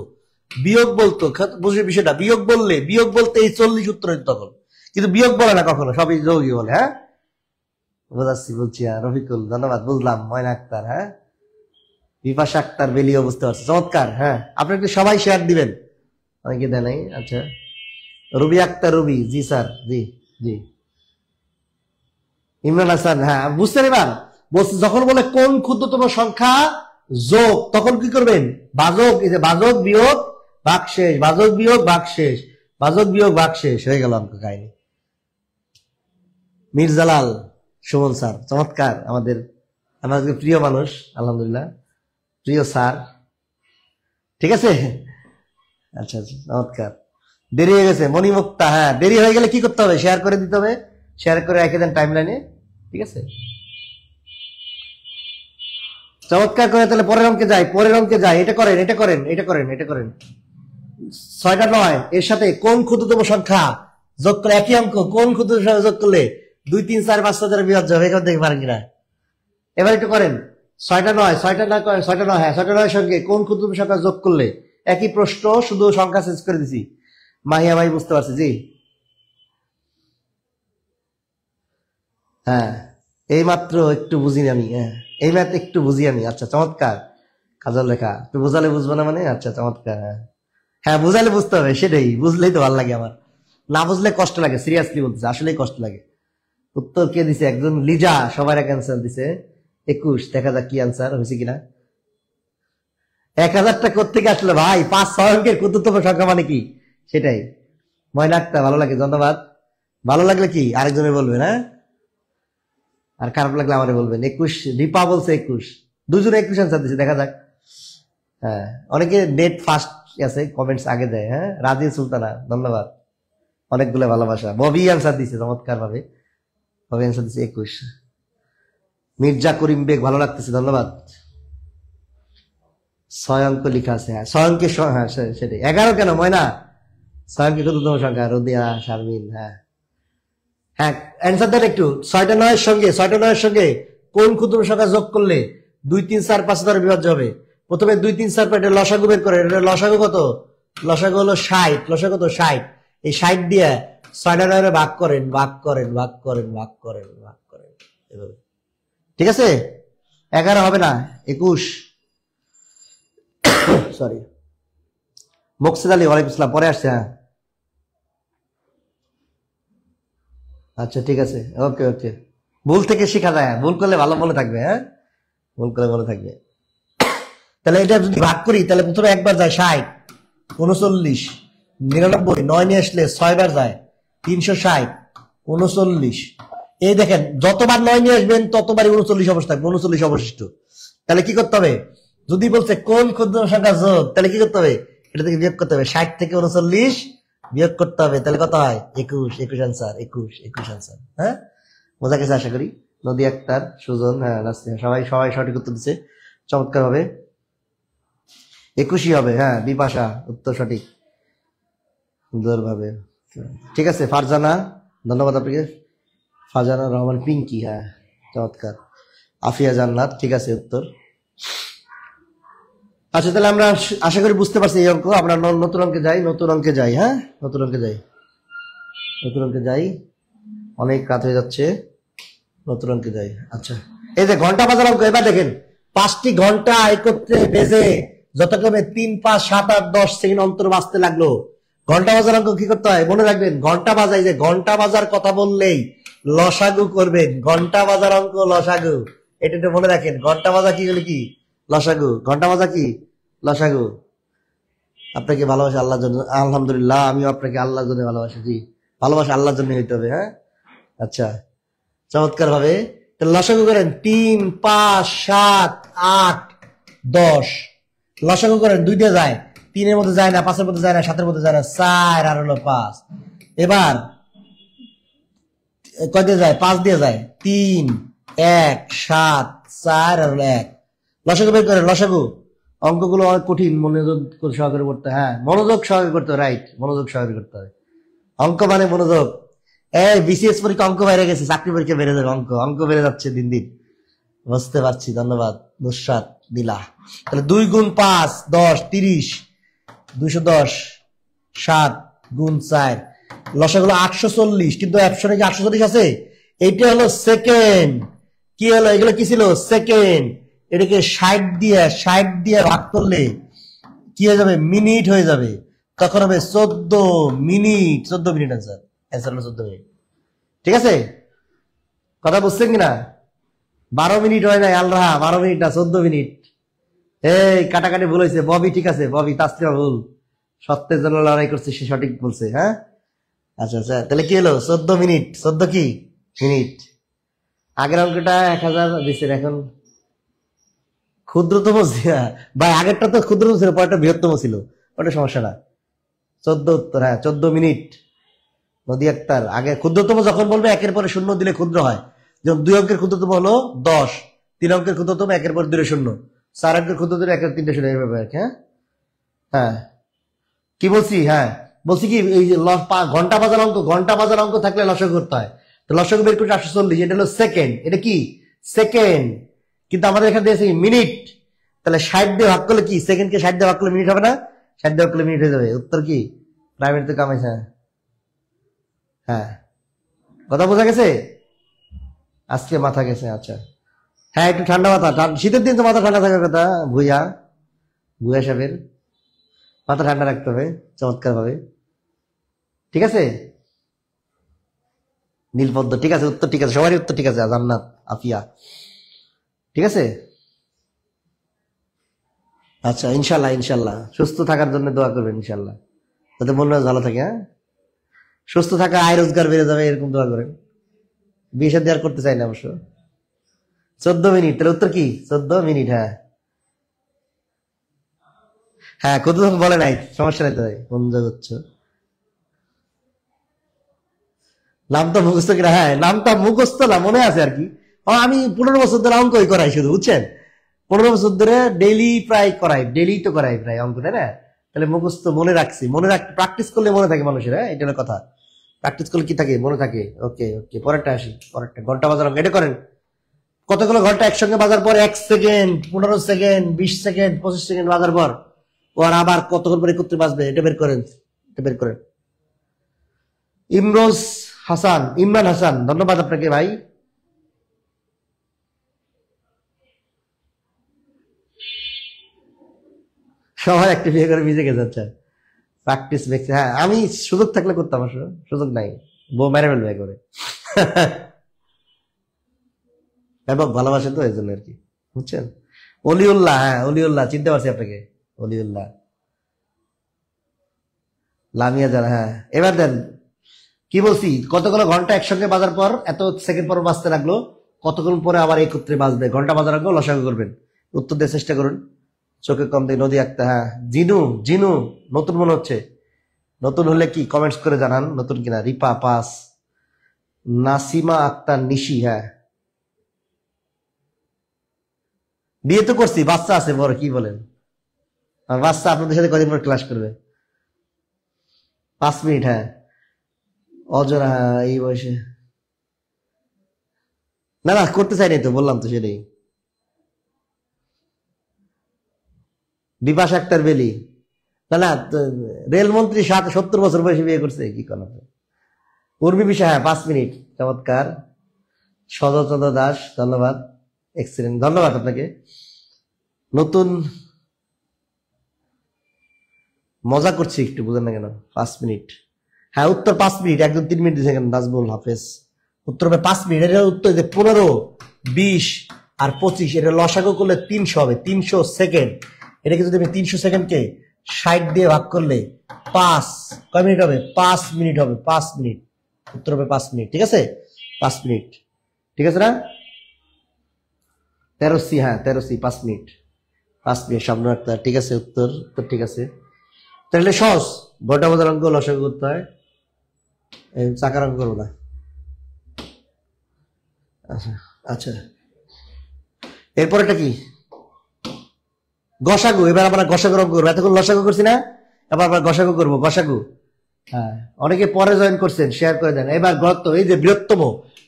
বিয়োগ বলতো, বুঝলি বিষয়টা? বিয়োগ বললে, বিয়োগ বলতে এই 40 উত্তর হইতো তখন, কিন্তু বিয়োগ বলে না কখনো, সবই যোগই বলে। হ্যাঁ, বোঝাচ্ছি, বলছি। হ্যাঁ, রফিকুল ধন্যবাদ, বুঝলাম। ময়না আক্তার, হ্যাঁ, বিপাশা আক্তার বেলিও বুঝতে পারছে, চমৎকার। হ্যাঁ, আপনি একটু সবাই শেয়ার দিবেন, অনেকে দেয় নাই। আচ্ছা, রবি আক্তার, রবি, জি স্যার, জি জি। ইমরান হাসান, হ্যাঁ, বুঝতে এবার বলছি, যখন বলে কোন ক্ষুদ্রতম সংখ্যা যোগ, তখন কি করবেন? ভাজক, এই যে ভাজক বিয়োগ ভাগশেষ, ভাজক বিয়োগ ভাগশেষ, ভাজক বিয়োগ ভাগশেষ, হয়ে গেল অঙ্ক কাহিনী। মির্জালাল সুমন স্যার, চমৎকার। আমাদের আমাদের প্রিয় মানুষ, আলহামদুলিল্লাহ, প্রিয় স্যার, ঠিক আছে। আচ্ছা আচ্ছা, চমৎকার। দেরি হয়ে গেছে মণিমুক্তা, হ্যাঁ, দেরি হয়ে গেলে কি করতে হবে? শেয়ার করে দিতে হবে, শেয়ার করে রেখে দেন টাইম লাইনে, ঠিক আছে। চমৎকার করে, তাহলে পরের অঙ্কে যাই, পরের অঙ্কে যাই। এটা করেন, এটা করেন, এটা করেন, এটা করেন। 6টা 9 এর সাথে কোন ক্ষুদ্রতম সংখ্যা যোগ করলে, একই অঙ্ক, কোন ক্ষুদ্রতম সংখ্যা যোগ করলে 2, 3, 4, 5, 6 দ্বারা বিভাজ্য হবে? এখানে দেখতে পারেন কিনা? এবার একটু করেন। 6টা 9, 6টা 9 করেন, 6টা 9, হ্যাঁ, 6টা 9 সঙ্গে কোন ক্ষুদ্রতম সংখ্যা যোগ করলে? একই প্রশ্ন, শুধু সংখ্যা চেঞ্জ করে দিছি। মাহিয়া ভাই বুঝতে পারছি, জি। হ্যাঁ, এই মাত্র একটু বুঝিনি আমি। হ্যাঁ, এই ম্যাথ একটু বুঝি আমি। আচ্ছা, চমৎকার। কাজল লেখা, একটু বোঝালে বুঝবো না মানে? আচ্ছা, চমৎকার। হ্যাঁ হ্যাঁ, বুঝালে বুঝতে হবে, সেটাই, বুঝলেই তো ভালো লাগে আমার, না বুঝলে কষ্ট লাগে। সিরিয়াসলি বলতেছে, আসলেই কষ্ট লাগে। উত্তর কে দিছে? একজন লিজা, সবার এক অ্যান্সার দিছে 21। দেখা যাক কি অ্যান্সার হয়েছে কিনা। 1000টা কোত্থেকে আসলো ভাই? 5-6 অঙ্কের ক্ষুদ্রতম সংখ্যা মানে কি সেটাই। ময়না আক্তার, ভালো লাগে, ধন্যবাদ। ভালো লাগলে কি আরেকজনে বলবেন, হ্যাঁ, আর খারাপ লাগলে আমারে বলবেন। 21, দীপা বলছে 21, দুজনে 21 অ্যান্সার দিছে, দেখা যাক। হ্যাঁ, অনেকে নেট ফাস্ট আছে, কমেন্টস আগে দেয়। হ্যাঁ, রাজি সুলতানা, ধন্যবাদ, অনেকগুলো ভালোবাসা। ববি অ্যান্সার দিছে চমৎকার ভাবে, ববি অ্যান্সার দিছে 21। মির্জা করিম বেগ, ভালো লাগতেছে, ধন্যবাদ। 6 অঙ্ক লিখা আছে, হ্যাঁ, 6 অঙ্কের, হ্যাঁ সেটাই। 11 কেন ময়না? 6 অঙ্কের ক্ষুদ্রতম সংখ্যা, রদিয়া, শারমিন, হ্যাঁ হ্যাঁ, অ্যান্সার দেন একটু। 6টা 9 সঙ্গে, 6টা 9 সঙ্গে কোন ক্ষুদ্রতম সংখ্যা যোগ করলে 2, 3, 4, 5 দ্বারা বিভাজ্য হবে? প্রথমে 2, 3, 4, 5 এটা লসাগু বের করে। এটা লসাগু কত? লসাগু হলো 60, লসাগু তো 60, এই 60 দিয়ে 6টা 9 ভাগ করেন, ভাগ করেন, ভাগ করেন, ভাগ করেন, ভাগ করেন, এভাবে। ঠিক আছে, 11 হবে না, 21। সরি, মুকসিদ আলী ওয়ালাইকুম আসসালাম, পরে আসছে। হ্যাঁ আচ্ছা ঠিক আছে, ওকে ওকে। ভুল থেকে শেখা যায়, ভুল করলে ভালো মনে থাকবে। হ্যাঁ, ভুল করলে মনে থাকবে। তাহলে এটা যদি ভাগ করি, তাহলে প্রথমে একবার যায় 60, 39, 99, 9 নিয়ে আসলে 6 বার যায় 360, 39। এই দেখেন, যতবার 9 নিয়ে আসবেন ততবারই 39 অবস্থা থাকবে, 39 অবশিষ্ট। তাহলে কি করতে হবে? যদি বলছে কোন ক্ষুদ্র সংখ্যা যোগ, তাহলে কি করতে হবে? এটা থেকে বিয়োগ করতে হবে, 60 থেকে 39 বিয়োগ করতে হবে, তাহলে কত হয়? 21, 21 আনসার, 21, 21 আনসার। হ্যাঁ, বোঝা গেছে আশা করি। নদী আক্তার, সুজন, হ্যাঁ নাসরিন, সবাই সবাই সঠিক উত্তর দিচ্ছে চমৎকার ভাবে। 21ই হবে। হ্যাঁ, বিপাশা উত্তর সঠিক, সুন্দর ভাবে। ঠিক আছে, ফারজানা, ধন্যবাদ আপনাকে। ফারজানা রহমান পিঙ্কি, হ্যাঁ চমৎকার। আফিয়া জান্নাত, ঠিক আছে উত্তর। আচ্ছা, তাহলে আমরা আশা করি বুঝতে পারছি এই অঙ্ক। আমরা নতুন অঙ্কে যাই, নতুন অঙ্কে যাই। হ্যাঁ, নতুন অঙ্কে যাই, নতুন অঙ্কে যাই, অনেক রাত হয়ে যাচ্ছে, নতুন অঙ্কে যাই। আচ্ছা, এই যে ঘন্টা বাজার অঙ্ক, এবার দেখেন 5টি ঘন্টা একত্রে বেজে যথাক্রমে 3, 5, 7, 8, 10 সেকেন্ড অন্তর বাজতে লাগলো। ঘন্টা বাজার অঙ্ক কি করতে হয় মনে রাখবেন, ঘন্টা বাজাই, যে ঘন্টা বাজার কথা বললেই লসাগু করবেন। ঘন্টা বাজার অঙ্ক লসাগু, এটা একটু মনে রাখেন। ঘন্টা বাজা কি হলে কি? লসাগু। ঘন্টা বাজা কি? লসাগু। আপনাকে ভালোবাসা আল্লাহর জন্য, আলহামদুলিল্লাহ, আমিও আপনাকে আল্লাহর জন্য ভালোবাসি। জি, ভালোবাসা আল্লাহর জন্য হইতে হবে। হ্যাঁ, আচ্ছা, চমৎকার ভাবে লসাগু করেন। 3, 5, 7, 8, 10 লসাগু করেন। 2 দিয়ে যায়, 3-এর মধ্যে যায় না, 5-এর মধ্যে যায় না, 7-এর মধ্যে যায় না, 4 আর হলো 5। এবার কয় দিয়ে যায়? 5 দিয়ে যায়। 3, 1, 7, 4 আর হলো 1। লসাগু বের করেন। লসাগু, অঙ্কগুলো অনেক কঠিন, মনোযোগ সহকারে করতে। হ্যাঁ, মনোযোগ সহকারে করতে হবে, রাইট, মনোযোগ সহকারে করতে হবে। অঙ্ক মানে মনোযোগ। এই বিসিএস পরীক্ষা অঙ্ক বেড়ে গেছে, চাকরি পরীক্ষা বেড়ে যাবে, অঙ্ক অঙ্ক বেড়ে যাচ্ছে দিন দিন। বুঝতে পারছি, ধন্যবাদ নুসরাত দিলা। তাহলে 2 গুণ 5 10, 30, 210, 7 গুণ 4, লসাগুলো 840। কিন্তু অপশনে কি 840 আছে? এইটা হলো সেকেন্ড। কি হলো? এগুলো কি ছিল? সেকেন্ড। এটাকে 60 দিয়ে ভাগ করলে কি হয়ে যাবে? মিনিট হয়ে যাবে। তখন হবে 14 মিনিট। 14 মিনিট আনসার, অ্যান্সার হলো 14 মিনিট। ঠিক আছে, কথা বুঝছেন কিনা? 12 মিনিট হয় নাই আলরা, 12 মিনিট না, 14 মিনিট। এই কাটাকাটি ভুল হয়েছে। ববি ঠিক আছে, ববি তাসলিমা ভুল, সত্যের জন্য লড়াই করছে, সে সঠিক বলছে। হ্যাঁ, আচ্ছা আচ্ছা, তাহলে কি হলো? 14 মিনিট। 14 কি মিনিট? আগের অঙ্কটা 1000 দিচ্ছেন, এখন ক্ষুদ্রতম ভাই, আগেরটা তো ক্ষুদ্রতম ছিল, পরেরটা বৃহত্তম ছিল, ওটা সমস্যা না। 14 উত্তর। হ্যাঁ, 14 মিনিট। নদী আক্তার, আগে ক্ষুদ্রতম যখন বলবে একের পরে শূন্য দিলে ক্ষুদ্র হয়। যেমন 2 অঙ্কের ক্ষুদ্রতম হলো 10, 3 অঙ্কের ক্ষুদ্রতম একের পর 2 শূন্য, 4 অঙ্কের ক্ষুদ্রতম একের 3 শূন্য, এইভাবে। হ্যাঁ হ্যাঁ, কি বলছি? হ্যাঁ বলছি কি, এই যে ঘন্টা বাজার অঙ্ক, ঘন্টা বাজার অঙ্ক থাকলে লসাগু করতে হয়। তো লসাগু বের করতে 840, এটা হলো সেকেন্ড। এটা কি? সেকেন্ড। কিন্তু আমাদের এখানে দিয়েছে মিনিট। তাহলে 60 দিয়ে ভাগ করলে কি? সেকেন্ডকে 60 দিয়ে ভাগ করলে মিনিট হবে না? 60 দিয়ে ভাগ করলে মিনিট হয়ে যাবে। উত্তর কি? প্রাইভেট তো কামাইছে। হ্যাঁ, কথা বোঝা গেছে? আজকে মাথা গেছে। আচ্ছা, হ্যাঁ, একটু ঠান্ডা মাথা। শীতের দিন তো মাথা ঠান্ডা থাকার কথা। ভুইয়া ভুইয়া সাহেবের মাথা ঠান্ডা রাখতে হবে চমৎকার ভাবে। ঠিক আছে, নীলপদ্ম, ঠিক আছে, উত্তর ঠিক আছে, সবারই উত্তর ঠিক আছে। জান্নাত, আফিয়া, ঠিক আছে। আচ্ছা, ইনশাল্লাহ ইনশাল্লাহ সুস্থ থাকার জন্য দোয়া করবেন, ইনশাল্লাহ, যাতে মন মেজাজ ভালো থাকে। হ্যাঁ, সুস্থ থাকা, আয় রোজগার বেড়ে যাবে, এরকম দোয়া করেন। বিয়ে শাদী আর করতে চাই না অবশ্য। 14 মিনিট, তাহলে উত্তর কি? 14 মিনিট। হ্যাঁ হ্যাঁ, কত বলে নাই, সমস্যা নাই। তো মনোযোগ হচ্ছে, নামটা মুখস্থ কিনা? হ্যাঁ, নামটা মুখস্থ না, মনে আছে আর কি। আমি 15 বছর ধরে অঙ্কই করাই শুধু, বুঝছেন? 15 বছর ধরে ডেইলি প্রায় করাই, ডেইলি তো করাই প্রায় অঙ্ক, তাই না? তাহলে মুখস্থ মনে রাখছি, মনে রাখ, প্র্যাকটিস করলে মনে থাকে মানুষের। হ্যাঁ, এটা হলো কথা, প্র্যাকটিস করলে কি থাকে? মনে থাকে। ওকে ওকে, পরেরটা আসি। পরেরটা ঘন্টা বাজার অঙ্ক, এটা করেন। কতগুলো ঘন্টা একসঙ্গে বাজার পর 1 সেকেন্ড, 15 সেকেন্ড, 20 সেকেন্ড, 25 সেকেন্ড বাজার পর ওর আবার কতক্ষণ পরে একত্রে বাঁচবে, এটা বের করেন, এটা বের করেন। ইমরান হাসান, ধন্যবাদ আপনাকে ভাই। সবাই একটা বিয়ে করে ভিজে গেছে। আচ্ছা, প্র্যাকটিস মেক্স। হ্যাঁ, আমি সুযোগ থাকলে করতাম, আসলে সুযোগ নাই, বউ মেরে ফেলবে করে। ভালোবাসে তো এই জন্য আর কি, বুঝছেন। অলিউল্লাহ, হ্যাঁ অলিউল্লাহ, চিনতে পারছি আপনাকে, অলিউল্লাহ। লামিয়া যারা, হ্যাঁ এবার দেন। কি বলছি, কতগুলো ঘন্টা একসঙ্গে বাজার পর এত সেকেন্ড পর বাজতে লাগলো, কতক্ষণ পরে আবার একত্রে বাজবে, ঘন্টা বাজার রাখবো, লসাগু করবেন। উত্তর দেওয়ার চেষ্টা করুন। চোখে কম দিয়ে নদী আঁকতে, হ্যাঁ জিনু, জিনু নতুন মনে হচ্ছে। নতুন হলে কি কমেন্টস করে জানান নতুন কিনা। রিপা পাস। নাসিমা আক্তার নিশি, হ্যাঁ বিয়ে তো করছি, বাচ্চা আছে বড়, কি বলেন। আর বাচ্চা আপনাদের সাথে কদিন পর ক্লাস করবে, 5 মিনিট, হ্যাঁ অজরা, হ্যাঁ এই বয়সে না না করতে চাইনি তো, বললাম তো সেটাই। বিপাশা আক্তার বেলি, না না রেলমন্ত্রী 70 বছর বয়সে বিয়ে করছে, কি করা। উর্মি বিষয়, হ্যাঁ 5 মিনিট, চমৎকার। সদচন্দ্র দাস, ধন্যবাদ, এক্সিলেন্ট, ধন্যবাদ আপনাকে। নতুন, মজা করছি একটু, বুঝেন না কেন। 5 মিনিট, হ্যাঁ উত্তর 5 মিনিট, একদম 3 মিনিট দিয়েছে কেন নাজবুল হাফেজ। উত্তর হবে 5 মিনিট, এটা উত্তর যে 15, 20 আর 25, এটা লসাগু করলে 300 হবে, 300 সেকেন্ড। এটাকে যদি আমি 300 সেকেন্ডকে 60 দিয়ে ভাগ করলে 5, কয় মিনিট হবে, 5 মিনিট হবে, 5 মিনিট। উত্তর হবে 5 মিনিট, ঠিক আছে, 5 মিনিট, ঠিক আছে না। 13C, হ্যাঁ 13C, 5 মিনিট, 5 মিনিট সামনে রাখতে হয়, ঠিক আছে। উত্তর উত্তর ঠিক আছে। তাহলে সহজ, ঘন্টা বাজার অঙ্ক লসাগু করতে হয়, চাকার অঙ্ক করবো না। আচ্ছা আচ্ছা, এরপর এটা কি, গসাগু। এবার আমরা গসাগুর অঙ্ক করবো, এতক্ষণ লসাগু করছি না, এবার আমরা গসাগু করবো, গসাগু। হ্যাঁ অনেকে পরে জয়েন করছেন, শেয়ার করে দেন। এবার গত, এই যে বৃহত্তম,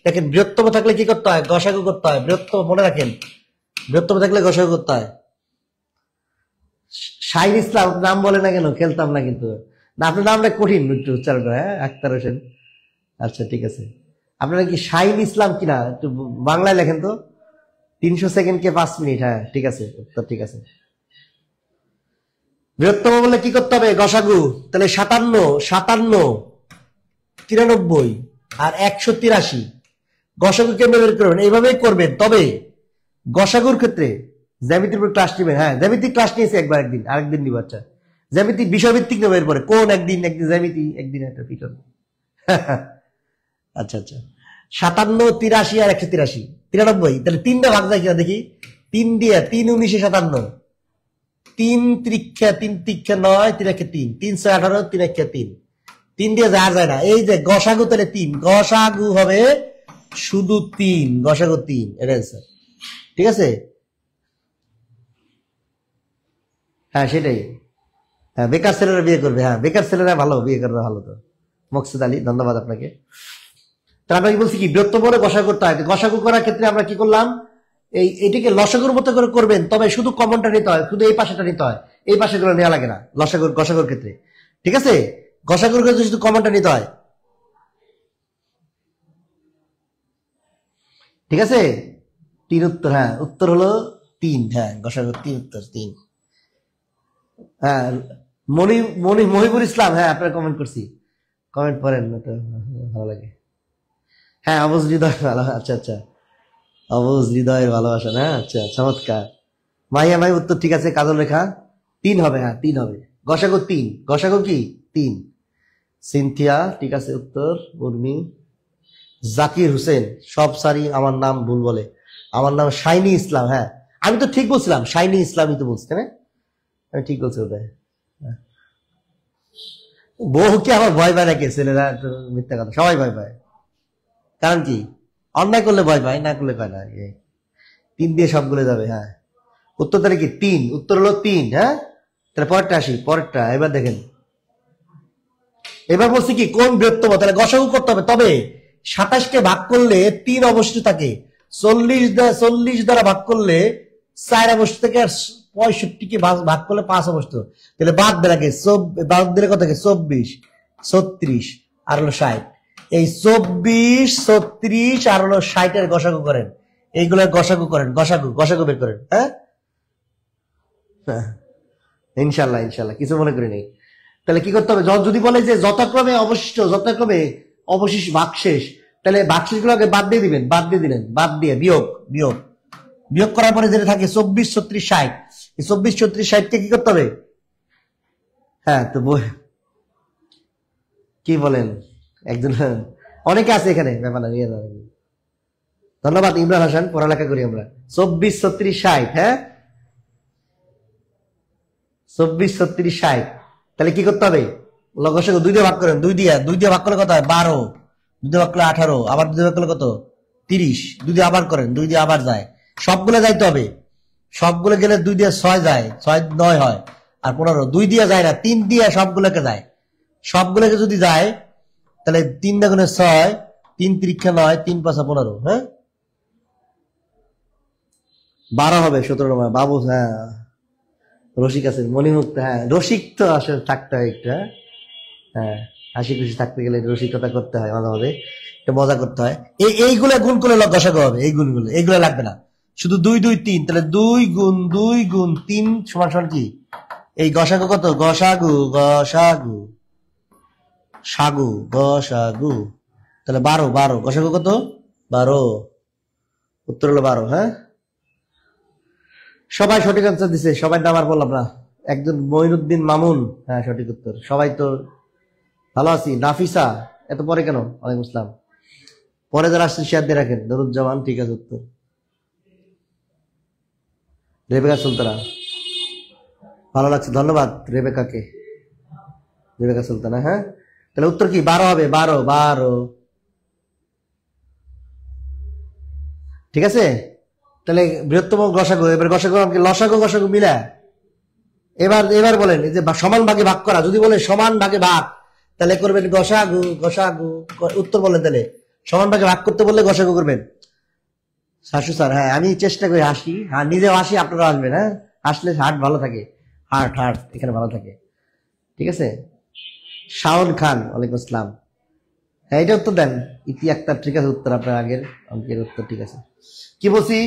দেখেন বৃহত্তম থাকলে কি করতে হয়, গসাগু করতে হয়। বৃহত্তম মনে রাখেন, বৃহত্তম থাকলে গসাগু করতে হয়। শাহিন ইসলাম নাম বলে না কেন, খেলতাম না কিন্তু। না আপনার নামটা কঠিন একটু উচ্চারণ করে, হ্যাঁ আক্তার হোসেন, আচ্ছা ঠিক আছে। আপনারা কি শাহিন ইসলাম কিনা একটু বাংলায় লেখেন তো। 300 সেকেন্ডকে 5 মিনিট, হ্যাঁ ঠিক আছে, উত্তর ঠিক আছে। বৃহত্তম বলে কি করতে হবে, গসাগু। তাহলে 57, 93 আর 183, গসাগু কেমনে বের করবেন, এইভাবেই করবেন। তবে গসাগুর ক্ষেত্রে জ্যামিতির উপর ক্লাস নেবেন, হ্যাঁ জ্যামিতিক ক্লাস নিয়েছে একবার, একদিন, আরেকদিন নিব। আচ্ছা জ্যামিতিক বিষয়ভিত্তিক নেবে এরপরে, কোন একদিন, একদিন জ্যামিতি, একদিন একটা পিটন। আচ্ছা আচ্ছা, 57, 83 আর 183, 93। তাহলে 3টা ভাগ যায় কিনা দেখি। 3 দিয়ে, 3 19 57, 3 ত্রিক্ষা 3 ত্রিক্ষা 9, 3 1 3, 3 6 18, 3 1 3, 3 দিয়ে যাওয়া যায় না। এই যে গসাগু, তাহলে 3, গসাগু হবে শুধু 3, গসাগু 3, এটা স্যার ঠিক আছে। হ্যাঁ সেটাই, হ্যাঁ বেকার ছেলেরা বিয়ে করবে, হ্যাঁ বেকার ছেলেরা ভালো, বিয়ে করবে ভালো। তো মকসুদ আলী, ধন্যবাদ আপনাকে। তার আমরা বলছি কি, বৃহত্তম বলে গসাগু করতে হয়। গসাগু করার ক্ষেত্রে আমরা কি করলাম, এটিকে লসাগুর মতো করে করবেন, তবে শুধু কমনটা নিতে হয়, শুধু এই পাশেটা নিতে হয়, এই পাশে গুলো নেওয়া লাগে না গসাগুর ক্ষেত্রে, ঠিক আছে। গসাগুর ক্ষেত্রে শুধু কমনটা নিতে হয়, ঠিক আছে। 3 উত্তর, হ্যাঁ উত্তর হলো 3, হ্যাঁ গসাগুর 3, উত্তর 3। হ্যাঁ মহিবুল ইসলাম, হ্যাঁ আপনার কমেন্ট করছি, কমেন্ট পড়েন না তো, ভালো লাগে। হ্যাঁ অবুজ হৃদয় ভালো, আচ্ছা আচ্ছা, অবুজ হৃদয়ের ভালোবাসা না, আচ্ছা চমৎকার। মাইয়া ভাই উত্তর ঠিক আছে, কাজল রেখা 3 হবে, হ্যাঁ 3 হবে, গসাগু 3, গসাগু কি 3। সিনথিয়া ঠিক আছে উত্তর। উর্মি, জাকির হোসেন, সব সারি আমার নাম ভুল বলে, আমার নাম শাইনি ইসলাম, হ্যাঁ আমি তো ঠিক বলছিলাম, শাইনি ইসলামই তো বলছি, তাই না, আমি ঠিক বলছি ওটাই। বউকে আমার ভয় পায় নাকি, ছেলেরা মিথ্যা কথা, সবাই ভয় পায়। কারণ কি, অন্যায় করলে ভয় পায়, না করলে পায় না। 3 দিয়ে সবগুলো যাবে, হ্যাঁ উত্তর তাহলে কি 3, উত্তর হলো 3, হ্যাঁ। তাহলে পরেরটা আসি, পরেরটা এবার দেখেন। এবার বলছি কি, কোন বৃহত্তম, তাহলে গসাগু করতে হবে। তবে 27কে ভাগ করলে 3 অবশিষ্ট থাকে, 40 দ্বারা ভাগ করলে 4 অবশিষ্ট থাকে, আর 65 কে ভাগ করলে 5 অবস্থ, তাহলে বাদ দিলে বাদ দিলে কত থাকে 24 36 আর হলো 60। এই 24 36 আর হলো 60 এর গসাগু করেন, এইগুলোর গসাগু করেন, গসাগু বের করেন। হ্যাঁ ইনশাল্লাহ ইনশাল্লাহ কিছু মনে করি নেই। তাহলে কি করতে হবে, যদি বলে যে যথাক্রমে অবশিষ্ট ভাগশেষ, তাহলে ভাগশেষ গুলোকে বাদ দিয়ে দিবেন, বাদ দিয়ে দিলেন, বাদ দিয়ে বিয়োগ করার পরে যেটা থাকে 24 36 60, এই 24 36 60 কে কি করতে হবে? হ্যাঁ তো কি বলেন, একজন অনেকে আছে এখানে ব্যাপার নিয়ে যাবেন। ধন্যবাদ ইমরান হাসান, পড়ালেখা করি আমরা। 24 36 60, হ্যাঁ 24 36 60, তাহলে কি করতে হবে? লসাগু 2 দিয়ে ভাগ করেন, 2 দিয়ে ভাগ করলে কত হয়? 12, 2 দিয়ে ভাগ করলে 18, আবার 2 দিয়ে ভাগ করলে কত? 30, 2 দিয়ে আবার করেন, 2 দিয়ে আবার যায়, সবগুলো যাইতে হবে, সবগুলো গেলে 2 দিয়ে 6 যায়, 6 9 হয়, আর 15, 2 দিয়ে যায় না, 3 দিয়ে সবগুলোকে যায়, সবগুলোকে যদি যায় তাহলে 3 গুণে 6, 3 3 9, 3 5 15, হ্যাঁ 12 হবে, 17 নম্বর বাবু। হ্যাঁ রসিক আছে, মণিমুক্ত, হ্যাঁ রসিক তো আসলে থাকতে হয় একটু, হ্যাঁ হাসি খুশি থাকতে গেলে রসিকতা করতে হয়, মাঝে মাঝে একটু মজা করতে হয়। এইগুলা গুণ করে গসাগু হবে, এইগুলো লাগবে না, শুধু 2 2 3, তাহলে 2 গুণ 3 সমান সমান কি? এই গসাগু কত? গসাগু তাহলে 12 গসাগু কত? 12, উত্তর হলো 12। হ্যাঁ সবাই সঠিক আনসার দিছে, সবাই নাম আর বললাম না, একজন মঈনুদ্দিন মামুন, হ্যাঁ সঠিক উত্তর। সবাই তো ভালো আছি। নাফিসা এত পরে কেন? ওয়ালাইকুম আসসালাম। পরে যারা আসছেন শেয়ার দিয়ে রাখেন। নুরুজ্জামান ঠিক আছে উত্তর। রেবেকা সুলতানা ভালো লাগছে, ধন্যবাদ রেবেকা সুলতানা। হ্যাঁ তাহলে উত্তর কি? 12 হবে, 12 ঠিক আছে। তাহলে বৃহত্তম গসাগু, এবার লসাগু মিলা। এবার বলেন, এই যে সমান ভাগে ভাগ করা, যদি বলে সমান ভাগে ভাগ, তাহলে করবেন গসাগু। উত্তর বলেন, তাহলে সমান ভাগে ভাগ করতে বললে গসাগু করবেন। শাশু স্যার, হ্যাঁ আমি চেষ্টা করি হাসি, হ্যাঁ নিজেও হাসি, আপনারাও আসবেন। হ্যাঁ হাসলে হার্ট ভালো থাকে, হার্ট এখানে ভালো থাকে, ঠিক আছে। শাওন খান, ওয়ালাইকুম আসসালাম। হ্যাঁ এটা উত্তর দেন। ইতি আক্তার, ঠিক আছে উত্তর, আপনার আগের অঙ্কের উত্তর ঠিক আছে। কি বলছি?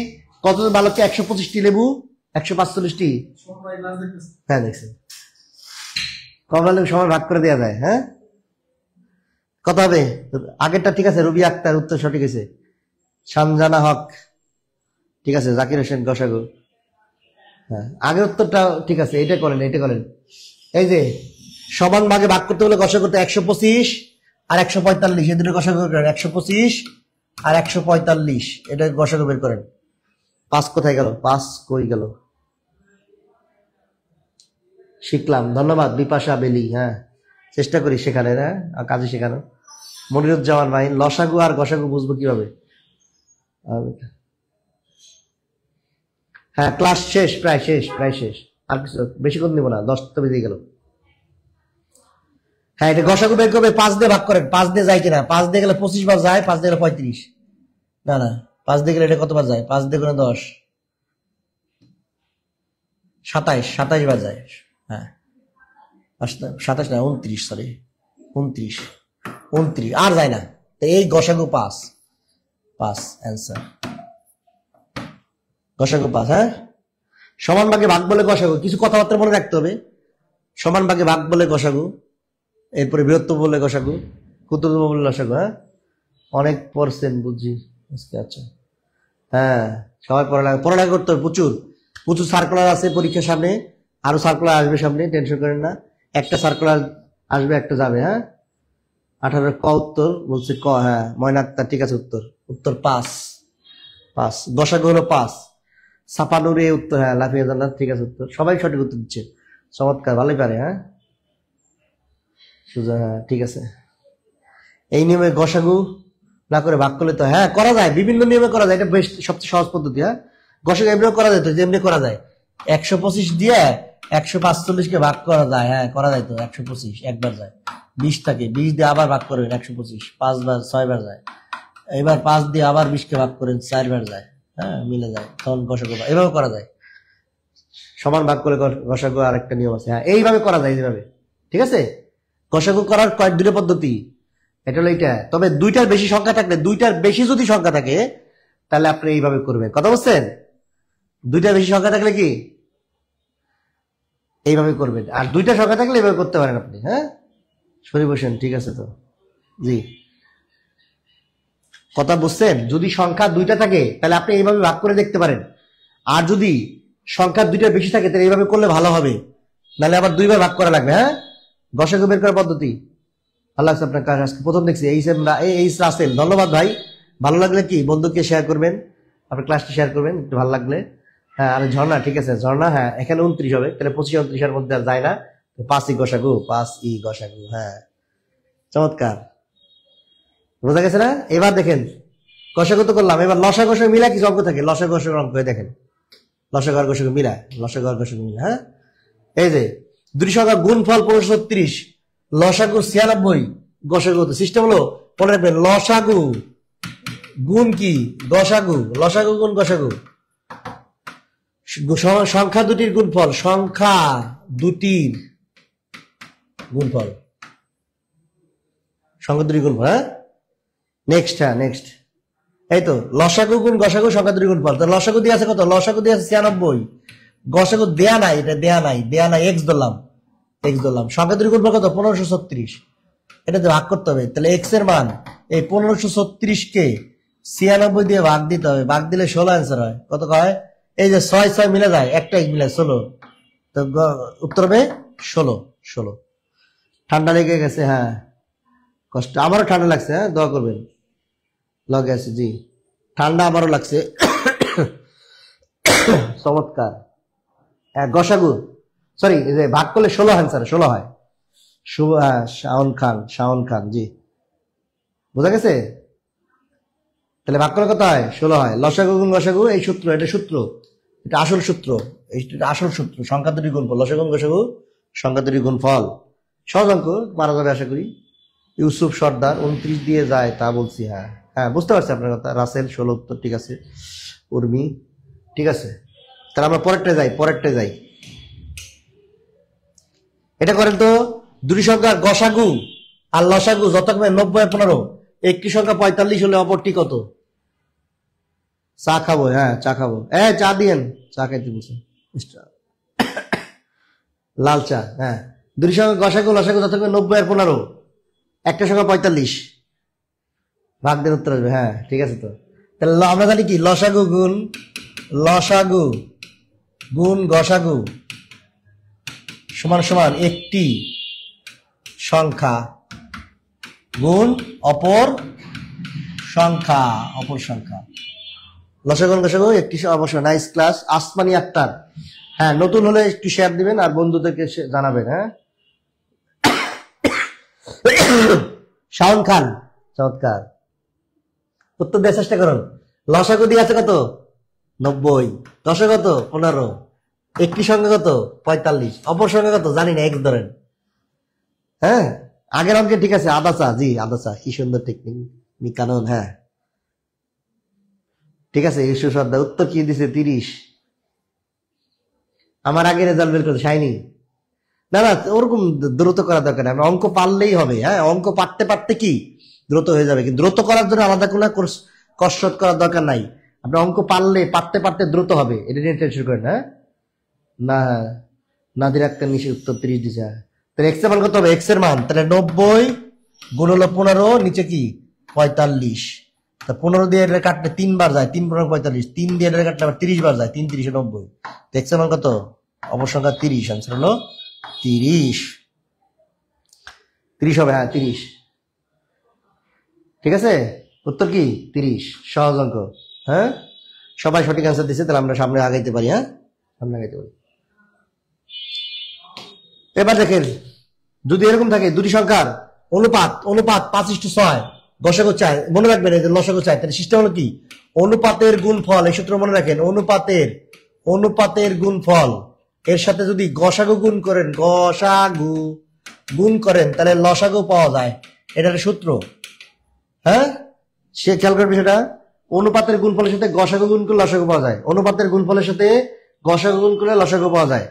কতজন বালককে 125টি লেবু, 145টি? হ্যাঁ দেখছেন, কম লেবু সময় ভাগ করে দেওয়া যায়। হ্যাঁ কত হবে? আগেরটা ঠিক আছে, রবি আক্তার উত্তর সঠিক আছে। সানজানা হক ঠিক আছে। জাকির হোসেন গসাগু, হ্যাঁ আগের উত্তরটা ঠিক আছে, এটা করেন। এই যে সমান ভাগে ভাগ করতে হলে গসাগু করতে 125 আর 145, এই দুটো গসাগু করেন। 125 আর 145, এটা গসাগু বের করেন। 5 কোথায় গেল? 5 কই গেল? শিখলাম, ধন্যবাদ বিপাশা বেলি। হ্যাঁ চেষ্টা করি শেখানো, হ্যাঁ কাজে শেখানো। মনিরুজ্জামান ভাই, লসাগু আর গসাগু বুঝবো কিভাবে? হ্যাঁ ক্লাস শেষ, প্রায় শেষ, আর কিছু বেশিক্ষণ নিব না, 10 তো বেজে গেল। হ্যাঁ এটা গসাগু বের করবে, 5 দিয়ে ভাগ করেন। 5 দিয়ে যায় কিনা? 5 দিয়ে গেলে 25 বার যায়, 5 দিয়ে গেলে 35, না 5 দিয়ে গেলে এটা কতবার যায়? 5 দিয়ে গেলে 10, 27 বার যায়। হ্যাঁ 27 না 29, সরি 29 আর যায় না, তো এই গসাগু 5 অ্যান্সার গসাগু 5। হ্যাঁ সমান ভাগে ভাগ বলে গসাগু, কিছু কথাবার্তা মনে রাখতে হবে। সমান ভাগে ভাগ বলে গসাগু, এরপরে বৃহত্তম বলে গসাগু, ক্ষুদ্রতম বলে লসাগু। হ্যাঁ অনেক পড়ছেন বুঝি আচ্ছা। হ্যাঁ সবাই পড়ালেখা করতে হবে, প্রচুর সার্কুলার আছে পরীক্ষার সামনে, আরো সার্কুলার আসবে সামনে, টেনশন করেন না। একটা সার্কুলার আসবে, একটা যাবে। হ্যাঁ 18 ক উত্তর বলছে ক, হ্যাঁ ময়না আক্তার ঠিক আছে উত্তর 5 গসাগু হলো 5। সাপানুরে উত্তর, হ্যাঁ লাফিয়া জান্নাত ঠিক আছে উত্তর। সবাই সঠিক উত্তর দিচ্ছে, চমৎকার, ভালোই পারে। হ্যাঁ সুজা, হ্যাঁ ঠিক আছে। এই নিয়মে গসাগু না করে ভাগ করলে তো, হ্যাঁ করা যায়, বিভিন্ন নিয়মে করা যায়, এটা বেশ সবচেয়ে সহজ পদ্ধতি। হ্যাঁ গসাগু এমনিও করা যায়, তো যেমনি করা যায় 125 দিয়ে 145 কে ভাগ করা যায়। হ্যাঁ করা যায় তো, 125 একবার যায়, 20 থাকে, 20 দিয়ে আবার ভাগ করেন 125, 5 বার 6 বার যায়। এবার 5 দিয়ে আবার 20 কে ভাগ করেন 4 বার যায়। হ্যাঁ মিলে যায়, তখন গসাগু এভাবে করা যায়। সমান ভাগ করে গসাগু আর একটা নিয়ম আছে। হ্যাঁ, এইভাবে করা যায় এইভাবে। ঠিক আছে, গসাগু করার দুটো পদ্ধতি, এটা হলো এইটা। তবে দুইটার বেশি সংখ্যা থাকলে, দুইটার বেশি যদি সংখ্যা থাকে তাহলে আপনি এইভাবে করবেন। কথা বলছেন? দুইটার বেশি সংখ্যা থাকলে কি এইভাবে করবেন, আর দুইটা সংখ্যা থাকলে এইভাবে করতে পারেন আপনি। হ্যাঁ, সরি বসেন, ঠিক আছে তো জি, কথা বুঝছেন? যদি সংখ্যা দুইটা থাকে তাহলে আপনি এইভাবে ভাগ করে দেখতে পারেন, আর যদি সংখ্যা দুইটার বেশি থাকে তাহলে এইভাবে করলে ভালো হবে, নাহলে আবার দুইবার ভাগ করা লাগবে। হ্যাঁ, গসাগু বের করার পদ্ধতি। ভালো লাগছে আপনার কাজ আজকে প্রথম দেখছি। এইচ রাসেল, ধন্যবাদ ভাই। ভালো লাগলে কি বন্ধুকে শেয়ার করবেন, আপনার ক্লাসটি শেয়ার করবেন একটু ভালো লাগলে। হ্যাঁ, আর ঝর্ণা, ঠিক আছে ঝর্ণা, হ্যাঁ এখানে 29 হবে, তাহলে 25 29 এর মধ্যে আর যায় না, 5ই গসাগু, 5ই গসাগু। হ্যাঁ, চমৎকার, বোঝা গেছে না? এবার দেখেন গসাগু তো করলাম, এবার লসাগু গসাগু মিলা কিছু অঙ্ক থাকে, লসাগু গসাগু অঙ্ক করে দেখেন, লসাগু আর গসাগু মিলা, লসাগু আর গসাগু মিলা। হ্যাঁ, এই যে দুটি সংখ্যা গুণফল 1536, লসাগু 96, গসাগু সিস্টেম হলো মনে রাখবেন, লসাগু গুণ কি গসাগু, লসাগু গুণ গসাগু, সংখ্যা দুটির গুণফল, সংখ্যা দুটির গুণফল, সংখ্যা দুটির গুণফল। হ্যাঁ, নেক্সট, হ্যাঁ নেক্সট, এই তো লসাগু গুণ গসাগু সংখ্যা দুটির গুণফল। তো লসাগু দিয়ে আছে কত? লসাগু দিয়ে আছে 96, গসাগু দেয়া নাই, এটা দেয়া নাই, এক্স ধরলাম, সংখ্যা দুটির গুণফল কত? 1536। এটাতে ভাগ করতে হবে, তাহলে এক্স এর মান এই 1536 কে 96 দিয়ে ভাগ দিতে হবে, ভাগ দিলে 16 অ্যান্সার হয়। কত হয়? এই যে 6 মিলে যায়, একটা এক মিলে 16, তো উত্তর হবে 16। ঠান্ডা লেগে গেছে? হ্যাঁ, কষ্ট, আমারও ঠান্ডা লাগছে। হ্যাঁ, দোয়া করবেন। লগে আছে জি, ঠান্ডা আমারও লাগছে। চমৎকার। গসাগু, সরি, ভাগ করলে 16 অ্যান্সার, 16 হয়। শাওন খান জি, বোঝা গেছে? তাহলে ভাগ করে কত হয়? 16 হয়। লসাগু গুণ গসাগু, এই সূত্র, এটা সূত্র, এটা আসল সূত্র, এটা আসল সূত্র, সংখ্যা দুটি গুণফল, লসাগু গুণ গসাগু সংখ্যা দুটি গুণফল। সহজ অঙ্ক, পারা যাবে আশা করি। ইউসুফ সর্দার 29 দিয়ে যায় তা বলছি। হ্যাঁ হ্যাঁ, বুঝতে পারছি আপনার কথা। রাসেল 16 উত্তর, ঠিক আছে। উর্মি, ঠিক আছে। তাহলে আমরা পরেরটা যাই। এটা করেন তো, দুটি সংখ্যার গসাগু আর লসাগু যথাক্রমে 90 আর 15, একটি সংখ্যা 45 হলে অপরটি কত? চা খাবো, হ্যাঁ চা খাবো, চা দিয়েন, চা খাইতে বলছে, লাল চা। হ্যাঁ, দুটি সংখ্যা গসাগু লসাগু যথাক্রমে 90 আর 15, একটা সংখ্যা 45, ভাগ দিন উত্তর আসবে। হ্যাঁ, ঠিক আছে। তো তাহলে আমরা জানি কি, লসাগু গুণ গসাগু সমান সমান একটি সংখ্যা গুণ অপর সংখ্যা, লসাগু গুণ গসাগু একটি অবশ্য। নাইস ক্লাস, আসমানি আক্তার। হ্যাঁ, নতুন হলে একটু শেয়ার দিবেন আর বন্ধুদেরকে জানাবেন। হ্যাঁ, শাওন খান, চমৎকার, উত্তর দেওয়ার চেষ্টা করুন। লসাগু দিয়ে আছে কত? 90, দশে কত? 15, একটি সংখ্যা কত? 45, অপর সংখ্যা কত? জানি না, এক্স ধরেন। হ্যাঁ, আগের অঙ্কে ঠিক আছে। আদাচা জি, আদাচা, কি সুন্দর টেকনিক কানুন। হ্যাঁ, ঠিক আছে। ইস্যু শ্রদ্ধা উত্তর কি দিছে? 30। আমার আগে রেজাল্ট বের করতে শাইনি। না ওরকম দ্রুত করা দরকার নেই, অঙ্ক পারলেই হবে। হ্যাঁ, অঙ্ক পারতে কি দ্রুত হয়ে যাবে, কিন্তু দ্রুত করার জন্য আলাদা কোনো কসরত করার দরকার নাই। আপনি অঙ্ক পারতে দ্রুত হবে, এটা নিয়ে টেনশন করেন। হ্যাঁ, না নাদির আক্তার নিচে উত্তর 30 দিছে। তাহলে এক্স এর মান কত হবে? এক্স এর মান তাহলে 90 গুণ হলো 15, নিচে কি 45, তা 15 দিয়ে এটা কাটলে 3 বার যায়, 3 15 45, 3 দিয়ে এটা কাটলে আবার 30 বার যায়, 3 30 90। তো এক্স এর মান কত? অবসংখ্যা 30, আনসার হলো 30 হবে। হ্যাঁ, 30, ঠিক আছে। উত্তর কি 30, সহজ অঙ্ক। হ্যাঁ, সবাই সঠিক অ্যান্সার দিচ্ছে, তাহলে আমরা সামনে আগাইতে পারি। হ্যাঁ, সামনে আগাইতে পারি। এবার দেখেন, যদি এরকম থাকে দুটি সংখ্যার অনুপাত 5:6, গসাগু চাই, মনে রাখবেন এই যে লসাগু চাই, তাহলে সিস্টেম হলো কি? অনুপাতের গুণফল, এই সূত্র মনে রাখেন, অনুপাতের গুণফল এর সাথে যদি গসাগু গুণ করেন তাহলে লসাগু পাওয়া যায়। এটা একটা সূত্র। হ্যাঁ, সে খেয়াল করার বিষয়টা, অনুপাতের গুণফলের সাথে গসাগু গুণ করলে লসাগু পাওয়া যায়। অনুপাতের গুণফলের সাথে গসাগু গুণ করলে লসাগু পাওয়া যায়।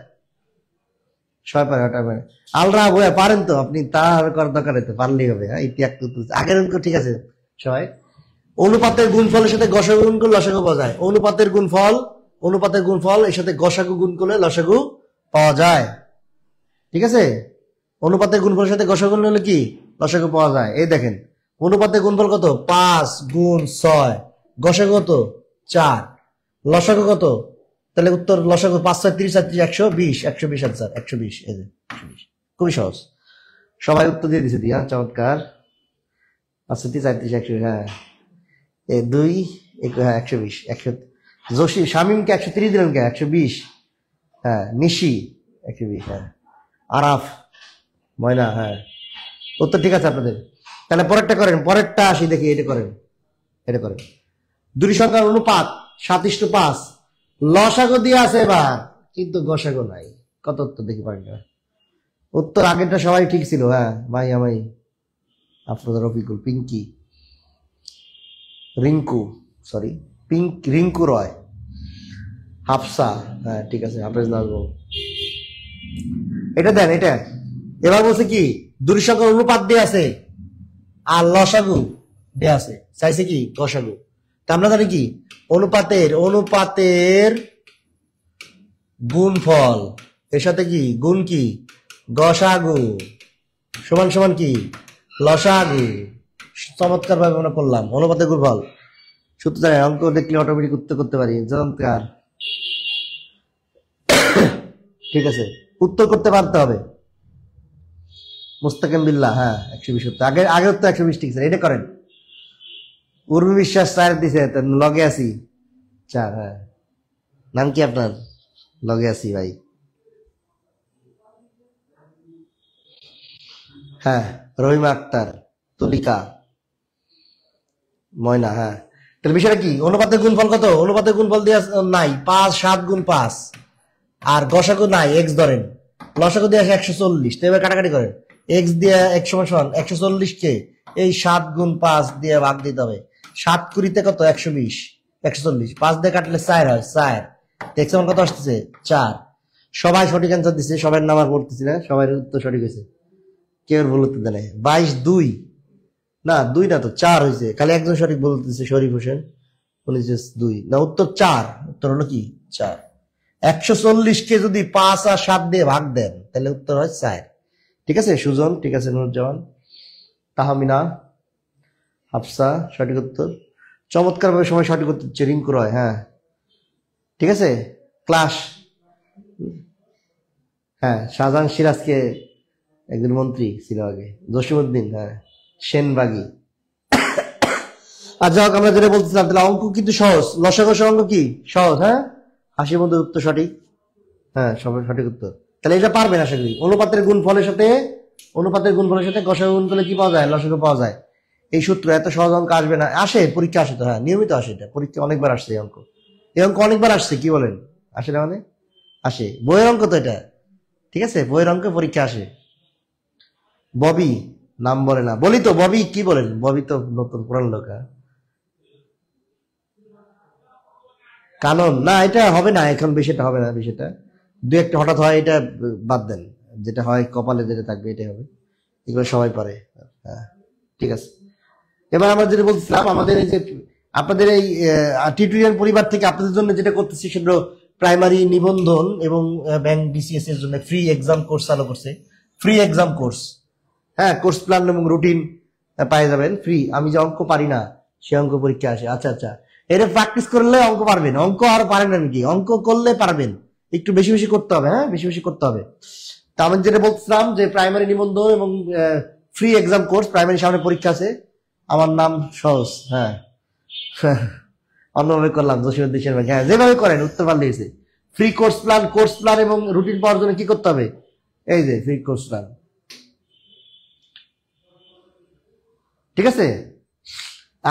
সবাই পারে, ওটা পারে। আলরা বইয়া পারেন তো আপনি, তার করার দরকার হইতে পারলেই হবে। হ্যাঁ, ইতিহাস আগের অঙ্ক ঠিক আছে সবাই। অনুপাতের গুণফলের সাথে গসাগু গুণ করলে লসাগু পাওয়া যায়। অনুপাতের গুণফল এর সাথে গসাগু গুণ করলে লসাগু পাওয়া যায়। ঠিক আছে, অনুপাতের গুণফলের সাথে গসাগু গুণ হলে কি লসাগু পাওয়া যায়। এই দেখেন অনুপাতের গুণফল কত, 5 গুণ 6, গসাগু কত 4, লসাগু কত, তাহলে উত্তর লসাগু 5 6 30 30 120 120 আনসার 120। এই যে 120, খুবই সহজ। সবাই উত্তর দিয়ে দিছে দিয়া, চমৎকার। 5 30 30 120, হ্যাঁ এই 2 হ্যাঁ 120 100। জসি শামিমকে 130 দিলেন কে, 120। হ্যাঁ নিশি 120, হ্যাঁ আরাফ ময়না, হ্যাঁ উত্তর ঠিক আছে আপনাদের। তাহলে পরেরটা করেন, পরেরটা আসি দেখি, এটা করেন, এটা করেন। দুটি সংখ্যার অনুপাত 7:5, লসাগু দিয়ে আছে এবার, কিন্তু গসাগু নাই। কত উত্তর দেখি পারেন না? উত্তর আগেরটা সবাই ঠিক ছিল। হ্যাঁ মাই আমাই, আফরোজা, রফিকুল, পিঙ্কি, রিঙ্কু, সরি রিঙ্কু রয়, হাফসা, হ্যাঁ ঠিক আছে, হাফেজ নাজমুল। এটা দেন, এটা এবার বলছে কি দুটি সংখ্যার অনুপাত দিয়ে আছে আর লসাগু দিয়ে আছে, চাইছে কি গসাগু। তা আমরা জানি কি অনুপাতের গুণফল এর সাথে কি গুণ কি গসাগু সমান সমান কি লসাগু। চমৎকার ভাবে আমরা করলাম অনুপাতের গুণফল সূত্র জানি, অঙ্ক দেখলে অটোমেটিক উত্তর করতে পারি। চমৎকার, ঠিক আছে, উত্তর করতে পারতে হবে। মুস্তাকিম বিল্লাহ, হ্যাঁ 120 উত্তর। আগের তো 120 ঠিক আছে। এটা করেন। উর্মি বিশ্বাস 4 দিছে, লগে আছি 4। হ্যাঁ নাম কি আপনার? লগে আছি ভাই। হ্যাঁ রহিমা আক্তার, তুলিকা, ময়না। হ্যাঁ তাহলে বিষয়টা কি, অনুপাতের গুণফল কত? অনুপাতের গুণফল দিয়ে নাই 5 7 গুণ 5, আর গসাগু নাই এক্স ধরেন, লসাগু দিয়ে আসে 140। তো এবার কাটাকাটি করেন, এক্স দিয়ে এক সমান সমান 140 কে এই 7 গুণ 5 দিয়ে ভাগ দিতে হবে। 7 কুড়িতে কত 120, 140 5 দিয়ে কাটলে 4 হয়, 4 এক্স সমান কত আসতেছে 4। সবাই সঠিক অ্যান্সার দিচ্ছে, সবাই নাম আর পড়তেছি না, সবাই উত্তর সঠিক হয়েছে, কেউ ভুল উত্তর দেয় নাই। 22 2 না 2 না তো 4 হয়েছে, খালি একজন সঠিক বলতেছে শরীফ হোসেন, উনি 2 না, উত্তর 4। উত্তর হলো কি 4। 140 কে যদি 5 আর 7 দিয়ে ভাগ দেন তাহলে উত্তর হয় 4। ঠিক আছে সুজন, ঠিক আছে নুরুজ্জামান, তাহমিনা, হাফসা সঠিক উত্তর। চমৎকার ভাবে সময় সঠিক উত্তর দিচ্ছে রিঙ্কু রয়। হ্যাঁ ঠিক আছে ক্লাস। হ্যাঁ শাহজাহান সিরাজকে একজন মন্ত্রী ছিল আগে, জসিমউদ্দিন, হ্যাঁ সেনবাগি। আর যাক আমরা যেটা বলতেছিলাম, তাহলে অঙ্ক কিন্তু সহজ, লসাগু অঙ্ক কি সহজ। হ্যাঁ হাসির মধ্যে উত্তর সঠিক, হ্যাঁ সবাই সঠিক উত্তর। তাহলে এটা পারবেন আশা করি। অনুপাতের গুণফলের সাথে গসাগু গুণ করলে কি পাওয়া যায়, লসাগু পাওয়া যায়। এই সূত্র এত সহজ অঙ্ক আসবে না, আসে পরীক্ষা আসে তো, হ্যাঁ নিয়মিত আসে, এটা পরীক্ষা অনেকবার আসছে এই অঙ্ক, অনেকবার আসছে, কি বলেন আসে না মানে আসে, বইয়ের অঙ্ক তো এটা, ঠিক আছে বইয়ের অঙ্কে পরীক্ষা আসে। ববি নাম বলে না, বলি তো ববি কি বলেন, ববি তো নতুন পুরান লোক। কানন না, এটা হবে না এখন, বিষয়টা হবে না, বিষয়টা দু একটা হঠাৎ হয়, এটা বাদ দেন, যেটা হয় কপালে যেটা থাকবে এটাই হবে, এগুলো সবাই পারে। হ্যাঁ ঠিক আছে, এবার আমরা যেটা বলছিলাম, আমাদের এই যে আপনাদের এই টিউটোরিয়াল পরিবার থেকে আপনাদের জন্য যেটা করতেছি সেগুলো প্রাইমারি নিবন্ধন এবং ব্যাংক বিসিএস এর জন্য ফ্রি এক্সাম কোর্স চালু করছে। ফ্রি এক্সাম কোর্স, হ্যাঁ কোর্স প্ল্যান এবং রুটিন পাই যাবেন ফ্রি। আমি যে অঙ্ক পারি না সে অঙ্ক পরীক্ষা আসে, আচ্ছা আচ্ছা এটা প্র্যাকটিস করলে অঙ্ক পারবেন, অঙ্ক আর পারেন না নাকি, অঙ্ক করলে পারবেন, একটু বেশি বেশি করতে হবে, হ্যাঁ বেশি বেশি করতে হবে। তা আমি যেটা বলছিলাম যে প্রাইমারি নিবন্ধন এবং ফ্রি এক্সাম কোর্স, প্রাইমারি সামনে পরীক্ষা আছে, আমার নাম সহজ, হ্যাঁ অন্যভাবে করলাম জসিমউদ্দিন, হ্যাঁ যেভাবে করেন উত্তর পারলে হয়েছে। ফ্রি কোর্স প্ল্যান এবং রুটিন পাওয়ার জন্য কি করতে হবে, এই যে ফ্রি কোর্স প্ল্যান, ঠিক আছে।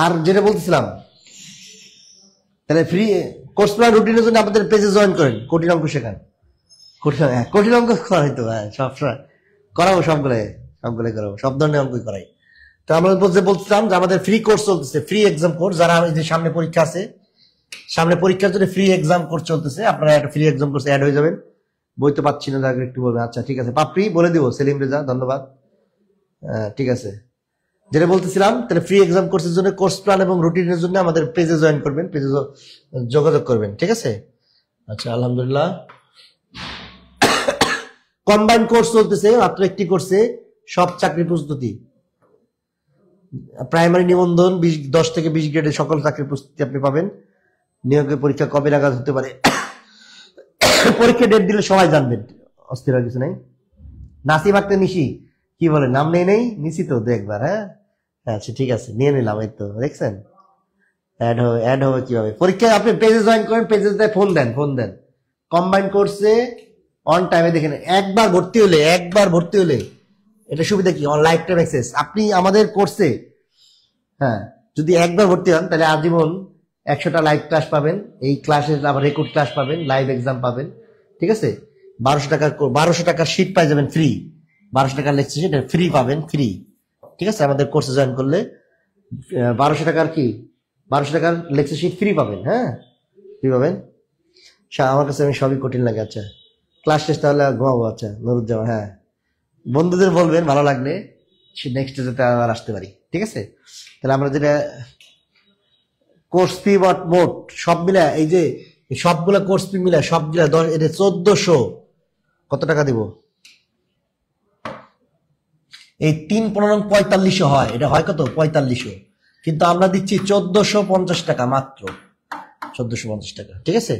আর যেটা বলতেছিলাম, তাহলে ফ্রি কোর্স প্ল্যান রুটিনের জন্য আমাদের পেজে জয়েন করেন, কঠিন অঙ্ক শেখান, কঠিন অঙ্ক করাই তো, হ্যাঁ সবসময় করাবো, সবগুলাই করাবো, সব ধরনের অঙ্কই করাই। তো আমরা বলছিলাম যে আমাদের ফ্রি কোর্স চলতেছে, ফ্রি এক্সাম কোর্স, যারা এই যে সামনে পরীক্ষা আছে সামনে পরীক্ষার জন্য ফ্রি এক্সাম কোর্স চলতেছে, আপনারা একটা ফ্রি এক্সাম কোর্সে অ্যাড হয়ে যাবেন। বই তো পাচ্ছি না, যাকে একটু বলবেন। আচ্ছা ঠিক আছে, পাপড়ি বলে দিব, সেলিম রেজা ধন্যবাদ। ঠিক আছে, যেটা বলতেছিলাম, তাহলে ফ্রি এক্সাম কোর্সের জন্য কোর্স প্ল্যান এবং রুটিনের জন্য আমাদের পেজে জয়েন করবেন, পেজে যোগাযোগ করবেন, ঠিক আছে। আচ্ছা আলহামদুলিল্লাহ, কম্বাইন্ড কোর্স চলতেছে মাত্র একটি কোর্সে, সব চাকরি প্রস্তুতি, প্রাইমারি নিবন্ধন 10 থেকে 20 গ্রেডের সকল চাকরির প্রস্তুতি আপনি পাবেন। নিয়োগের পরীক্ষা কবে নাগাদ হতে পারে, পরীক্ষা ডেট দিলে সবাই জানবেন, অস্থির কিছু নাই। নাসিম আক্তার নিশি কি বলে, নাম নেই নিশি তো একবার। হ্যাঁ আচ্ছা ঠিক আছে, নিয়ে নিলাম, এই তো দেখছেন অ্যাড হবে কিভাবে। পরীক্ষায় আপনি পেজে জয়েন করেন, পেজে ফোন দেন। কম্বাইন্ড কোর্সে অন টাইমে দেখেন, একবার ভর্তি হলে এটা সুবিধা কি, অন লাইফ টাইম অ্যাক্সেস। আপনি আমাদের কোর্সে হ্যাঁ যদি একবার ভর্তি হন, তাহলে আজীবন 100টা লাইভ ক্লাস পাবেন, এই ক্লাসের আবার রেকর্ড ক্লাস পাবেন, লাইভ এক্সাম পাবেন, ঠিক আছে। 1200 টাকার শীট পাই যাবেন ফ্রি, 1200 টাকার লেকচার শীট ফ্রি পাবেন, ফ্রি, ঠিক আছে। আমাদের কোর্সে জয়েন করলে 1200 টাকার 1200 টাকার লেকচার শীট ফ্রি পাবেন, হ্যাঁ ফ্রি পাবেন। আমার কাছে আমি সবই কঠিন লাগে। আচ্ছা ক্লাস শেষ তাহলে ঘুমাবো। আচ্ছা নুরুজ্জামান, হ্যাঁ বন্ধুদের বলবেন ভালো লাগলে নেক্সট যাতে আবার আসতে পারি, ঠিক আছে। তাহলে আমরা যেটা কোর্স ফি মোট সব মিলে, এই যে সবগুলা কোর্স ফি মিলে সবগুলা 1400 কত টাকা দিব, এই 3-15-4500 হয়, এটা হয় কত 4500, কিন্তু আমরা দিচ্ছি 1450 টাকা মাত্র, 1450 টাকা, ঠিক আছে।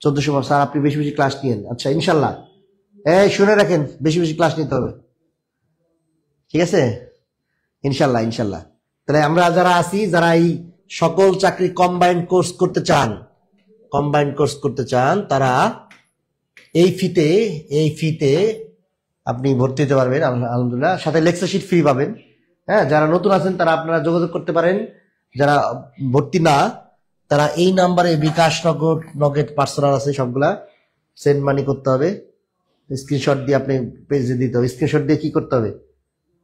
1450। স্যার আপনি বেশি বেশি ক্লাস নিয়েন। আচ্ছা ইনশাল্লাহ, শুনে রাখেন, বেশি বেশি ক্লাস নিতে হবে, ঠিক আছে ইনশাল্লাহ। তাহলে আমরা যারা আছি, যারা এই সকল চাকরি কম্বাইন্ড কোর্স করতে চান, তারা এই ফিতে আপনি ভর্তি হতে পারবেন আলহামদুলিল্লাহ। সাথে লেকচার শিট ফ্রি পাবেন। হ্যাঁ যারা নতুন আছেন তারা আপনারা যোগাযোগ করতে পারেন, যারা ভর্তি না তারা এই নাম্বারে বিকাশ নগদ পার্সোনাল আছে, সবগুলা সেন্ড মানি করতে হবে, স্ক্রিনশট দিয়ে আপনি পেজে দিতে হবে। স্ক্রিনশট দিয়ে কি করতে হবে,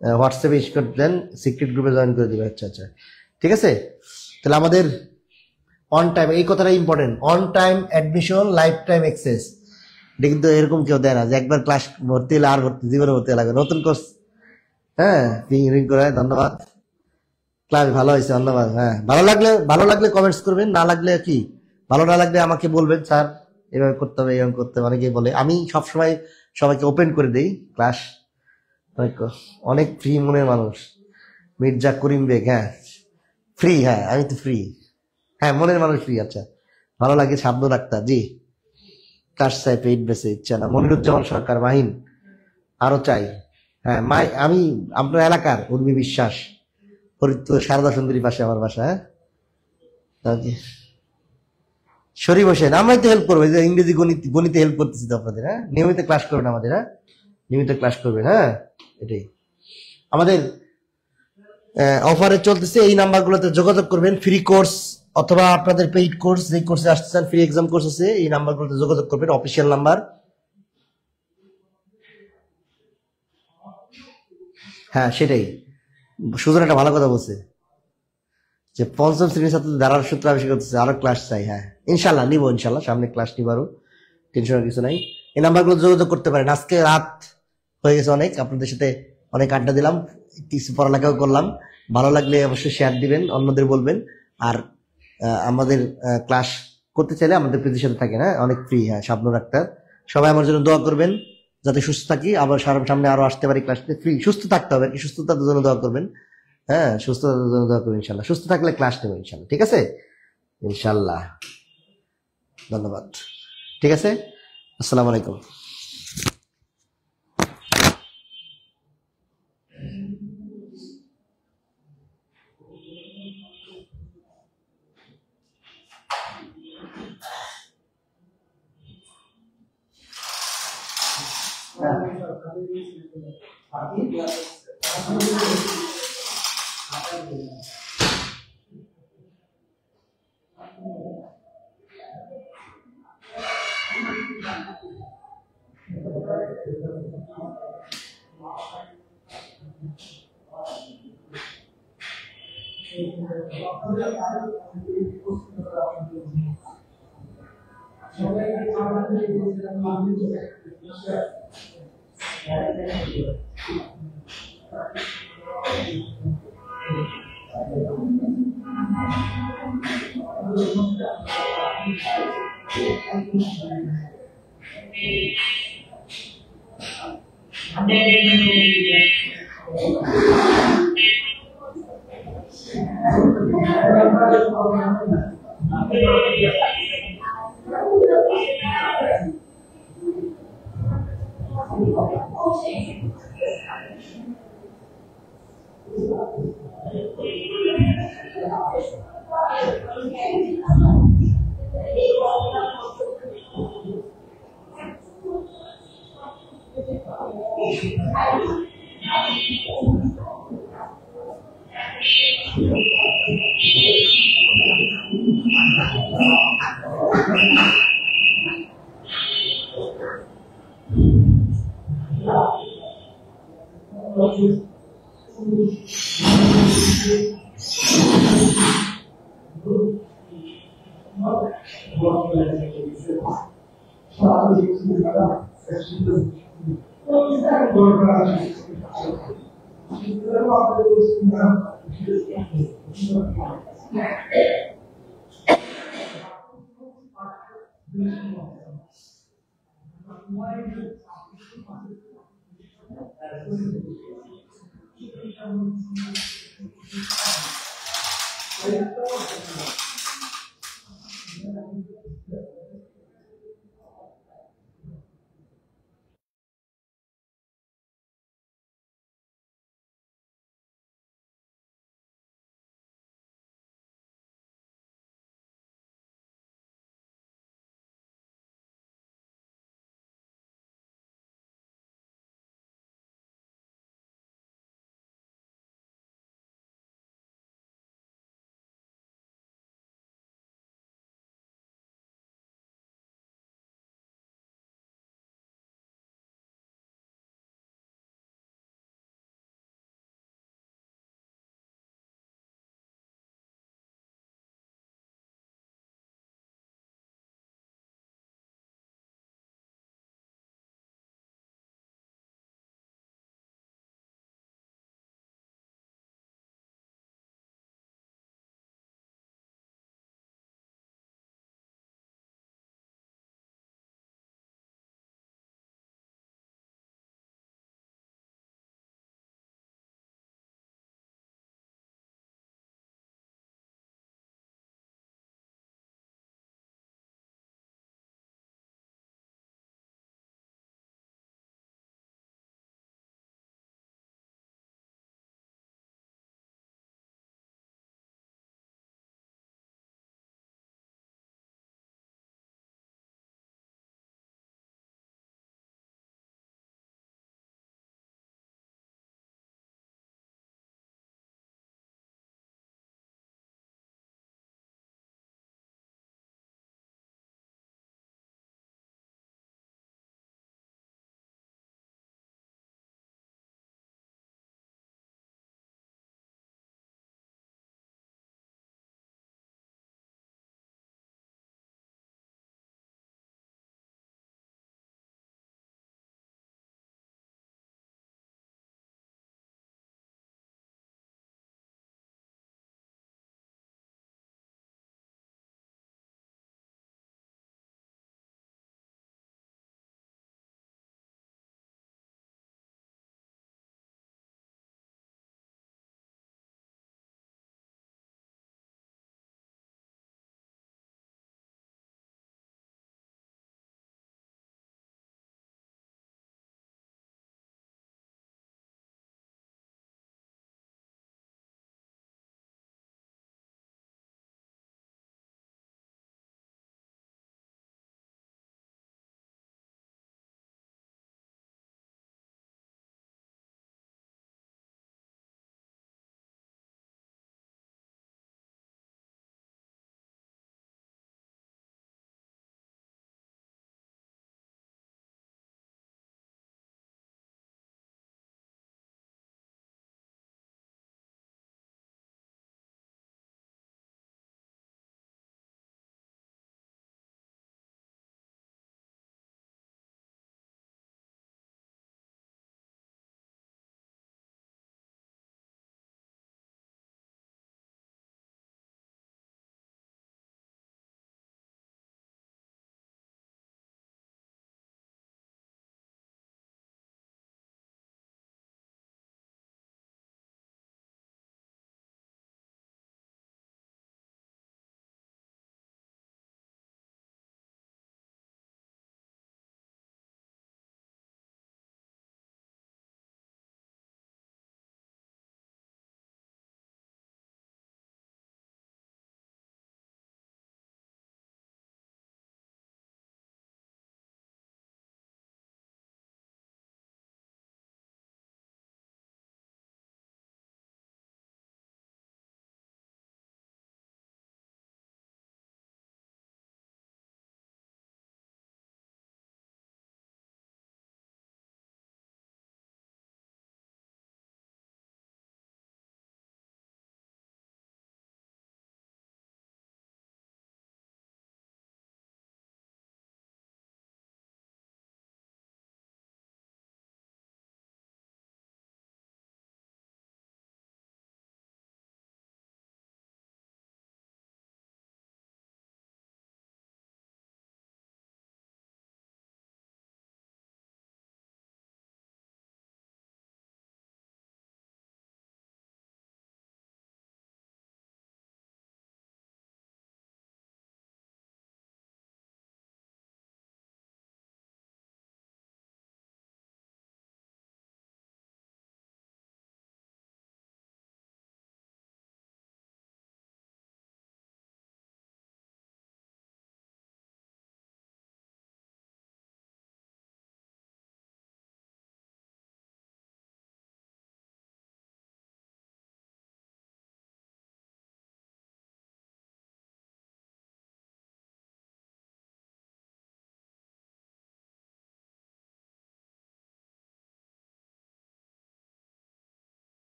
হোয়াটসঅ্যাপে স্ক্রিনশট দেন, সিক্রেট গ্রুপে জয়েন করে দিবে। আচ্ছা ঠিক আছে। তাহলে আমাদের অন টাইম, এই কথাটা important, on time admission, life time access. এটা কিন্তু এরকম কেউ দেয় না যে একবার ক্লাস ভর্তি হলে আর জীবনে ভর্তি লাগবে, নতুন কোর্স। হ্যাঁ রিং করে ধন্যবাদ, ক্লাস ভালো হয়েছে ধন্যবাদ। হ্যাঁ ভালো লাগলে কমেন্টস করবেন, না লাগলে কি, ভালো না লাগলে আমাকে বলবেন, স্যার এভাবে করতে হবে, এভাবে করতে হবে। অনেকেই বলে, আমি সবসময় সবাইকে ওপেন করে দেই ক্লাস, অনেক ফ্রি মনের মানুষ। মির্জা করিম বেগ, হ্যাঁ ফ্রি, হ্যাঁ আমি তো ফ্রি, হ্যাঁ মনের মানুষ ফ্রি। আচ্ছা ভালো লাগে শাব্দ ডাক্তার, জি ক্লাস চাই, পেইড বেসে ইচ্ছা না। মনিরুজ্জামান সরকার মাহিন, আরো চাই। হ্যাঁ আমি আপনার এলাকার উর্মি বিশ্বাস, ফরিদপুর সারদা সুন্দরী পাশে আমার বাসা। হ্যাঁ শরীফ হোসেন, আমরাই তো হেল্প করবো, যে ইংরেজি গণিতে হেল্প করতেছি তো আপনাদের। হ্যাঁ নিয়মিত ক্লাস করবেন আমাদের, হ্যাঁ নিয়মিত ক্লাস করবেন। হ্যাঁ এটাই আমাদের অফারে চলতেছে, এই নাম্বারগুলোতে যোগাযোগ করবেন। ফ্রি কোর্স অথবা আপনাদের পেইড কোর্স, যে কোর্সে আসতে চান, ফ্রি এক্সাম কোর্স আছে, এই নাম্বারগুলোতে যোগাযোগ করবেন, অফিসিয়াল নাম্বার। হ্যাঁ সেটাই, সুজন একটা ভালো কথা বলছে যে পঞ্চম শ্রেণীর ছাত্রদের ধারার সূত্র আবিষ্কার করতেছে, আরো ক্লাস চাই। হ্যাঁ ইনশাল্লাহ নিবো, ইনশাল্লাহ সামনে ক্লাস নিব, আরো টেনশনের কিছু নাই। এই নাম্বারগুলো যোগাযোগ করতে পারেন। আজকে রাত হয়ে গেছে অনেক, আপনাদের সাথে অনেক আড্ডা দিলাম, কিছু পড়ালেখাও করলাম। ভালো লাগলে অবশ্যই শেয়ার দিবেন, অন্যদের বলবেন। আর আমাদের ক্লাস করতে চাইলে আমাদের পেজের সাথে থাকেন, হ্যাঁ অনেক ফ্রি। হ্যাঁ স্বপ্ন ডাক্তার, সবাই আমার জন্য দোয়া করবেন যাতে সুস্থ থাকি, আবার সামনে আরো আসতে পারি ক্লাস ফ্রি। সুস্থ থাকতে হবে, সুস্থতার জন্য দোয়া করবেন। হ্যাঁ সুস্থতার জন্য দোয়া করবেন, ইনশাল্লাহ সুস্থ থাকলে ক্লাস নেবেন ইনশাল্লাহ, ঠিক আছে ইনশাল্লাহ। ধন্যবাদ, ঠিক আছে, আসসালামু আলাইকুম।